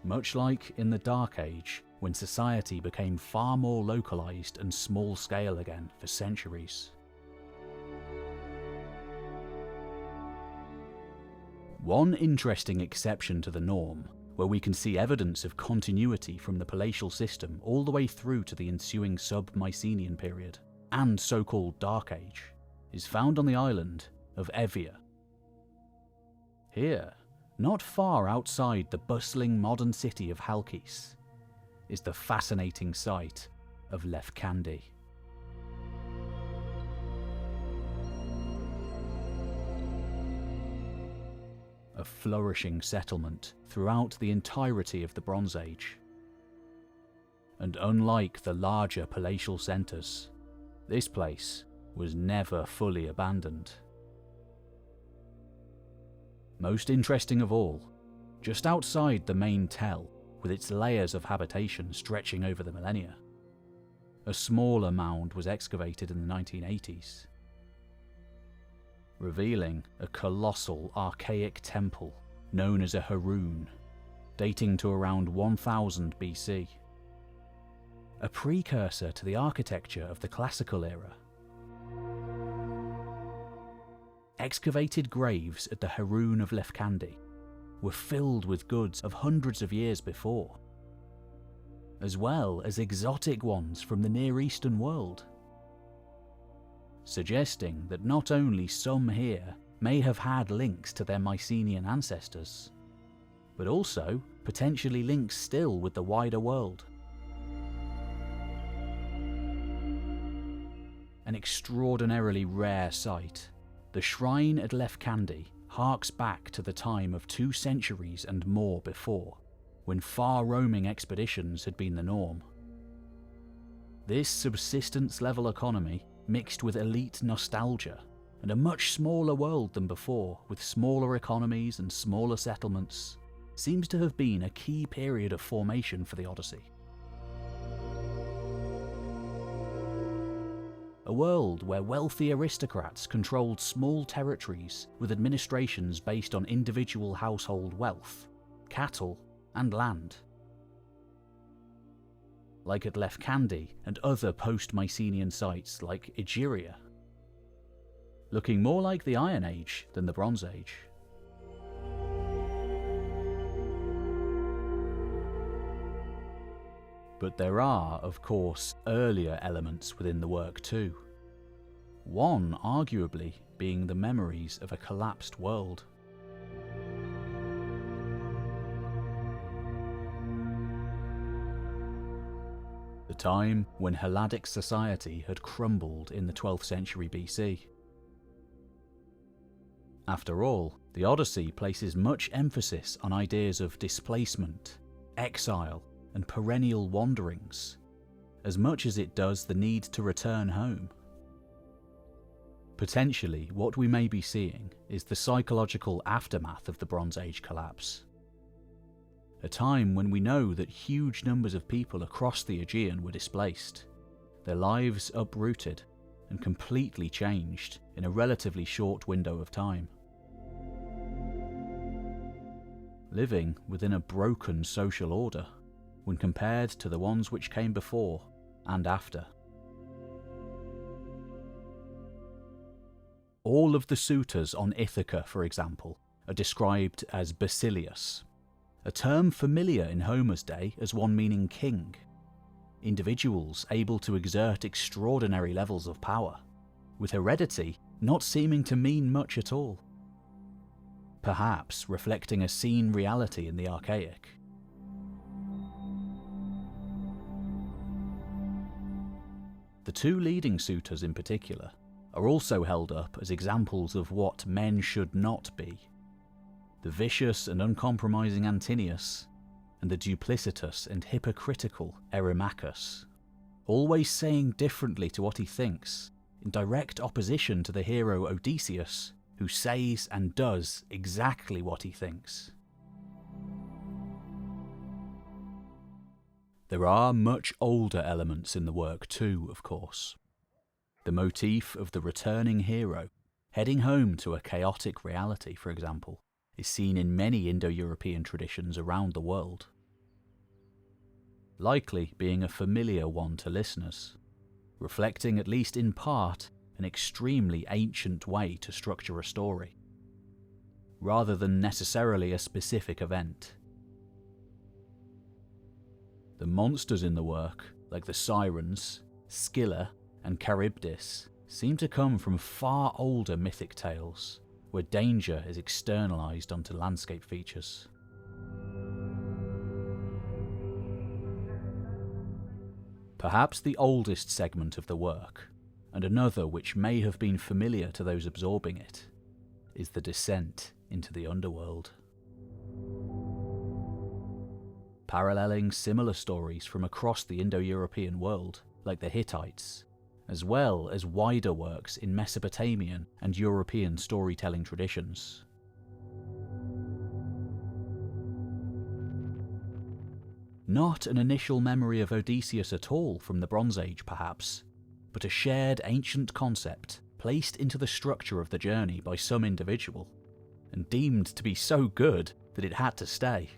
Much like in the Dark Age, when society became far more localized and small-scale again for centuries. One interesting exception to the norm, where we can see evidence of continuity from the palatial system all the way through to the ensuing sub-Mycenaean period, and so-called Dark Age, is found on the island of Evia. Here, not far outside the bustling modern city of Halkis, is the fascinating site of Lefkandi. A flourishing settlement throughout the entirety of the Bronze Age. And unlike the larger palatial centres, this place was never fully abandoned. Most interesting of all, just outside the main tell, with its layers of habitation stretching over the millennia, a smaller mound was excavated in the 1980s, revealing a colossal archaic temple known as a Haroon, dating to around 1000 BC, a precursor to the architecture of the classical era. Excavated graves at the Haroon of Lefkandi were filled with goods of hundreds of years before, as well as exotic ones from the Near Eastern world, suggesting that not only some here may have had links to their Mycenaean ancestors, but also potentially links still with the wider world. An extraordinarily rare sight, the shrine at Lefkandi harks back to the time of 2 centuries and more before, when far-roaming expeditions had been the norm. This subsistence-level economy, mixed with elite nostalgia, and a much smaller world than before, with smaller economies and smaller settlements, seems to have been a key period of formation for the Odyssey. A world where wealthy aristocrats controlled small territories with administrations based on individual household wealth, cattle, and land. Like at Lefkandi and other post-Mycenaean sites like Egeria, looking more like the Iron Age than the Bronze Age. But there are, of course, earlier elements within the work too. One, arguably, being the memories of a collapsed world. The time when Helladic society had crumbled in the 12th century BC. After all, the Odyssey places much emphasis on ideas of displacement, exile, and perennial wanderings, as much as it does the need to return home. Potentially, what we may be seeing is the psychological aftermath of the Bronze Age collapse. A time when we know that huge numbers of people across the Aegean were displaced, their lives uprooted and completely changed in a relatively short window of time. Living within a broken social order when compared to the ones which came before and after. All of the suitors on Ithaca, for example, are described as basileus, a term familiar in Homer's day as one meaning king, individuals able to exert extraordinary levels of power, with heredity not seeming to mean much at all, perhaps reflecting a seen reality in the archaic. The 2 leading suitors in particular are also held up as examples of what men should not be: the vicious and uncompromising Antinous, and the duplicitous and hypocritical Eurymachus, always saying differently to what he thinks, in direct opposition to the hero Odysseus, who says and does exactly what he thinks. There are much older elements in the work too, of course. The motif of the returning hero, heading home to a chaotic reality, for example, is seen in many Indo-European traditions around the world, likely being a familiar one to listeners, reflecting at least in part an extremely ancient way to structure a story, rather than necessarily a specific event. The monsters in the work, like the sirens, Scylla and Charybdis, seem to come from far older mythic tales, where danger is externalized onto landscape features. Perhaps the oldest segment of the work, and another which may have been familiar to those absorbing it, is the descent into the underworld. Paralleling similar stories from across the Indo-European world, like the Hittites, as well as wider works in Mesopotamian and European storytelling traditions. Not an initial memory of Odysseus at all from the Bronze Age, perhaps, but a shared ancient concept placed into the structure of the journey by some individual, and deemed to be so good that it had to stay.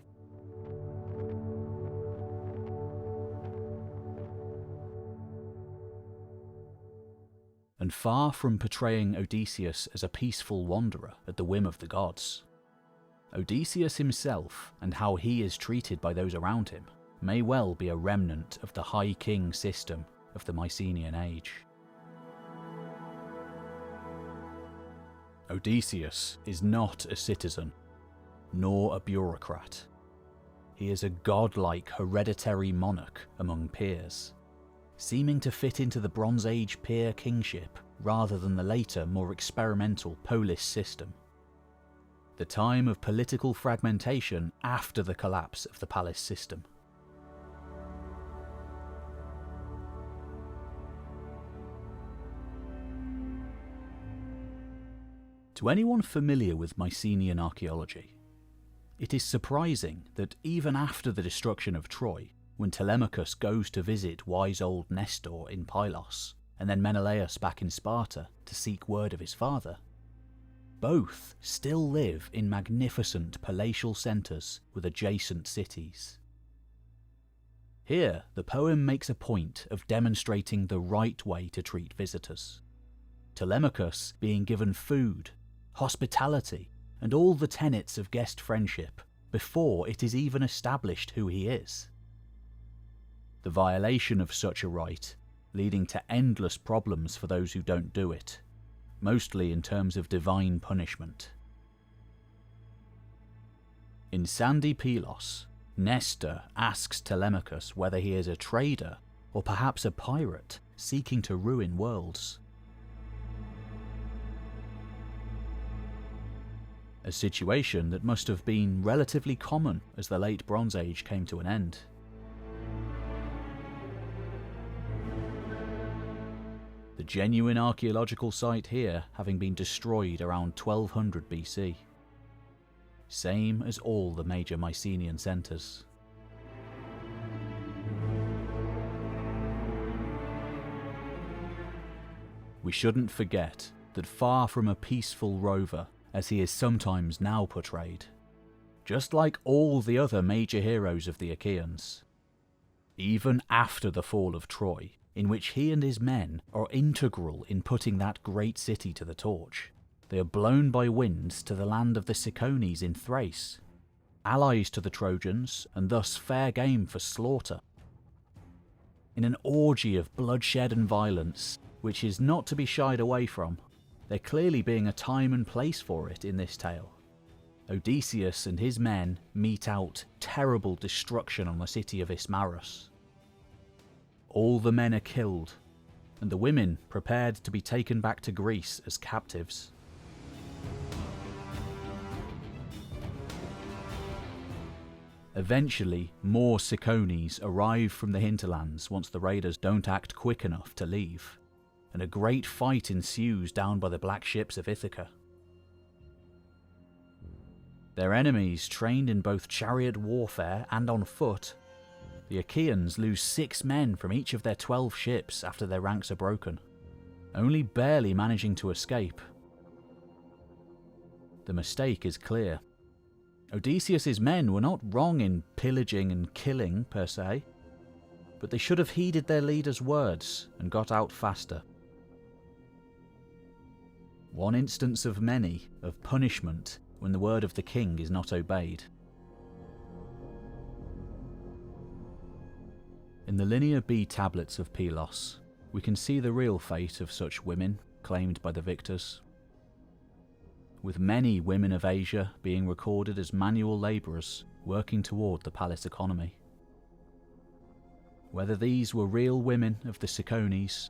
And far from portraying Odysseus as a peaceful wanderer at the whim of the gods, Odysseus himself and how he is treated by those around him may well be a remnant of the high king system of the Mycenaean age. Odysseus is not a citizen, nor a bureaucrat. He is a godlike hereditary monarch among peers, seeming to fit into the Bronze Age peer kingship rather than the later, more experimental polis system. The time of political fragmentation after the collapse of the palace system. To anyone familiar with Mycenaean archaeology, it is surprising that even after the destruction of Troy, when Telemachus goes to visit wise old Nestor in Pylos, and then Menelaus back in Sparta to seek word of his father, both still live in magnificent palatial centres with adjacent cities. Here, the poem makes a point of demonstrating the right way to treat visitors. Telemachus being given food, hospitality, and all the tenets of guest friendship before it is even established who he is. The violation of such a right leading to endless problems for those who don't do it, mostly in terms of divine punishment. In sandy Pylos, Nestor asks Telemachus whether he is a trader or perhaps a pirate seeking to ruin worlds. A situation that must have been relatively common as the late Bronze Age came to an end. The genuine archaeological site here having been destroyed around 1200 BC. Same as all the major Mycenaean centres. We shouldn't forget that far from a peaceful rover, as he is sometimes now portrayed, just like all the other major heroes of the Achaeans, even after the fall of Troy, in which he and his men are integral in putting that great city to the torch, they are blown by winds to the land of the Cicones in Thrace, allies to the Trojans and thus fair game for slaughter. In an orgy of bloodshed and violence, which is not to be shied away from, there clearly being a time and place for it in this tale, Odysseus and his men mete out terrible destruction on the city of Ismarus. All the men are killed, and the women prepared to be taken back to Greece as captives. Eventually, more Cicones arrive from the hinterlands once the raiders don't act quick enough to leave, and a great fight ensues down by the black ships of Ithaca. Their enemies, trained in both chariot warfare and on foot, the Achaeans lose 6 men from each of their 12 ships after their ranks are broken, only barely managing to escape. The mistake is clear. Odysseus's men were not wrong in pillaging and killing per se, but they should have heeded their leader's words and got out faster. One instance of many of punishment when the word of the king is not obeyed. In the Linear B tablets of Perilous, we can see the real fate of such women claimed by the victors, with many women of Asia being recorded as manual labourers working toward the palace economy. Whether these were real women of the Cicones,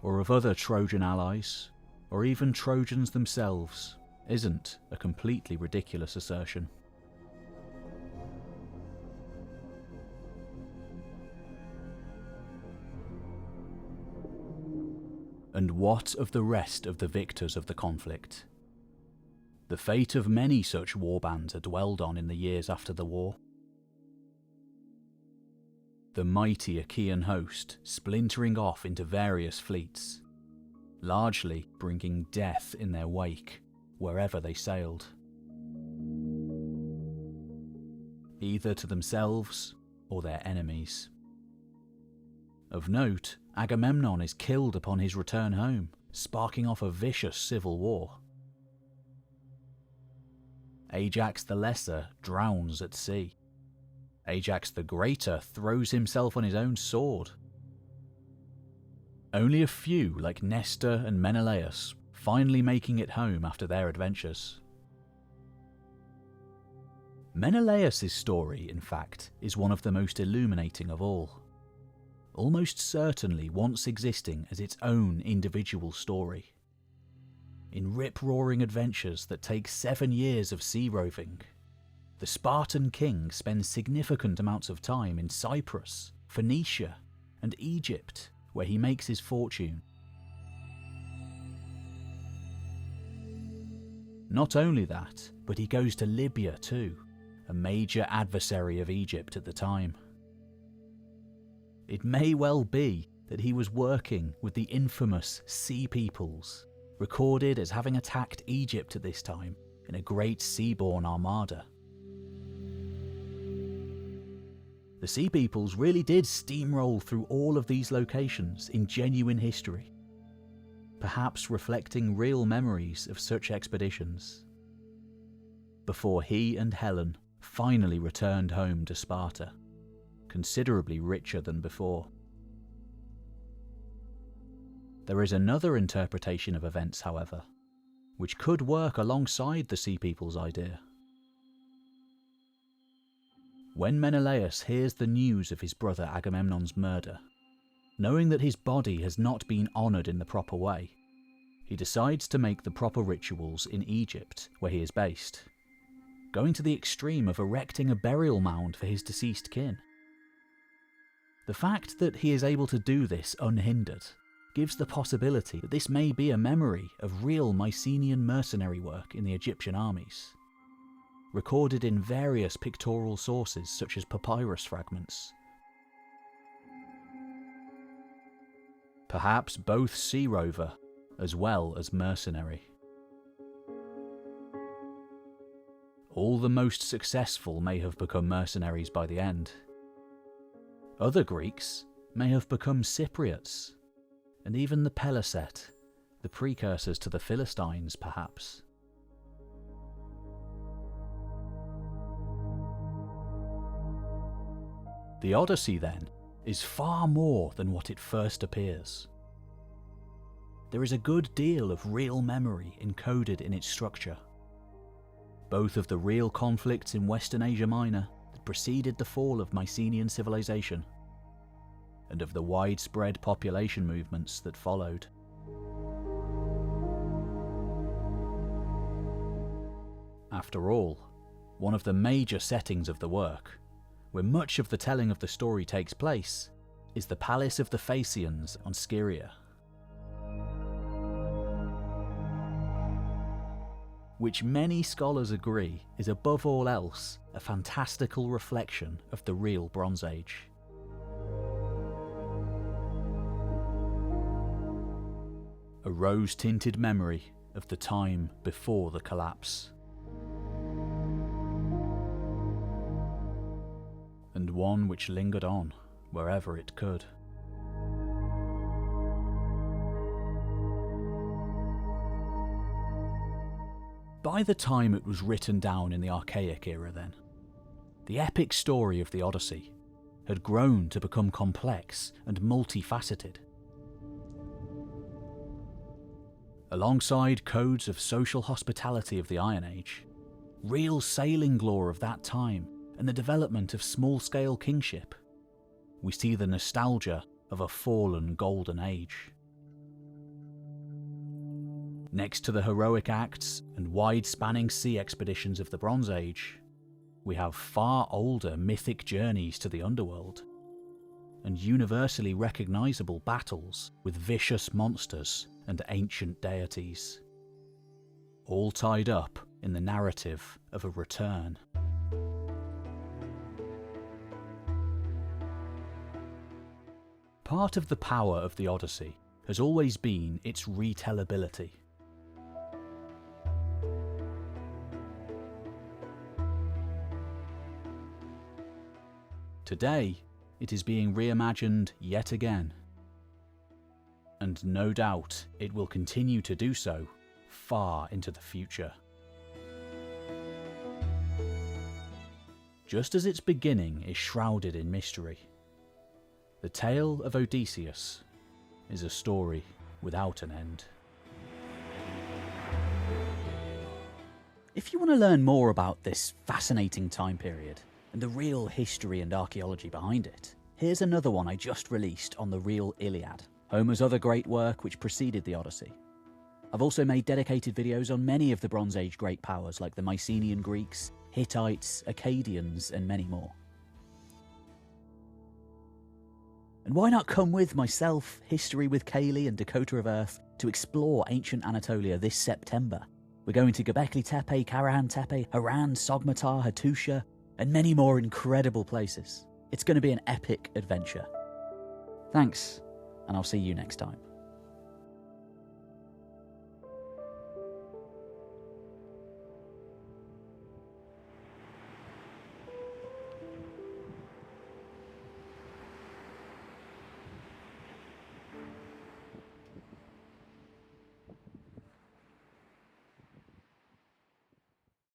or of other Trojan allies, or even Trojans themselves, isn't a completely ridiculous assertion. And what of the rest of the victors of the conflict? The fate of many such warbands are dwelled on in the years after the war. The mighty Achaean host splintering off into various fleets, largely bringing death in their wake wherever they sailed, either to themselves or their enemies. Of note, Agamemnon is killed upon his return home, sparking off a vicious civil war. Ajax the Lesser drowns at sea. Ajax the Greater throws himself on his own sword. Only a few, like Nestor and Menelaus, finally making it home after their adventures. Menelaus' story, in fact, is one of the most illuminating of all, almost certainly once existing as its own individual story. In rip-roaring adventures that take 7 years of sea roving, the Spartan king spends significant amounts of time in Cyprus, Phoenicia, and Egypt, where he makes his fortune. Not only that, but he goes to Libya too, a major adversary of Egypt at the time. It may well be that he was working with the infamous Sea Peoples, recorded as having attacked Egypt at this time in a great seaborne armada. The Sea Peoples really did steamroll through all of these locations in genuine history, perhaps reflecting real memories of such expeditions, before he and Helen finally returned home to Sparta, considerably richer than before. There is another interpretation of events, however, which could work alongside the Sea People's idea. When Menelaus hears the news of his brother Agamemnon's murder, knowing that his body has not been honoured in the proper way, he decides to make the proper rituals in Egypt, where he is based, going to the extreme of erecting a burial mound for his deceased kin. The fact that he is able to do this unhindered gives the possibility that this may be a memory of real Mycenaean mercenary work in the Egyptian armies, recorded in various pictorial sources such as papyrus fragments. Perhaps both sea rover as well as mercenary. All the most successful may have become mercenaries by the end. Other Greeks may have become Cypriots, and even the Peliset, the precursors to the Philistines, perhaps. The Odyssey, then, is far more than what it first appears. There is a good deal of real memory encoded in its structure, both of the real conflicts in Western Asia Minor that preceded the fall of Mycenaean civilization, and of the widespread population movements that followed. After all, one of the major settings of the work where much of the telling of the story takes place, is the Palace of the Phaeacians on Scheria, which many scholars agree is above all else a fantastical reflection of the real Bronze Age. A rose-tinted memory of the time before the collapse. And one which lingered on wherever it could. By the time it was written down in the Archaic era then, the epic story of the Odyssey had grown to become complex and multifaceted. Alongside codes of social hospitality of the Iron Age, real sailing lore of that time, and the development of small-scale kingship, we see the nostalgia of a fallen golden age. Next to the heroic acts and wide-spanning sea expeditions of the Bronze Age, we have far older mythic journeys to the underworld, and universally recognisable battles with vicious monsters and ancient deities, all tied up in the narrative of a return. Part of the power of the Odyssey has always been its retellability. Today, it is being reimagined yet again, and no doubt it will continue to do so far into the future. Just as its beginning is shrouded in mystery, the tale of Odysseus is a story without an end. If you want to learn more about this fascinating time period and the real history and archaeology behind it, here's another one I just released on the real Iliad, Homer's other great work which preceded the Odyssey. I've also made dedicated videos on many of the Bronze Age great powers like the Mycenaean Greeks, Hittites, Akkadians, and many more. And why not come with myself, History with Kaylee and Dakota of Earth, to explore ancient Anatolia this September? We're going to Göbekli Tepe, Karahan Tepe, Haran, Sogmatar, Hattusha, and many more incredible places. It's going to be an epic adventure. Thanks, and I'll see you next time.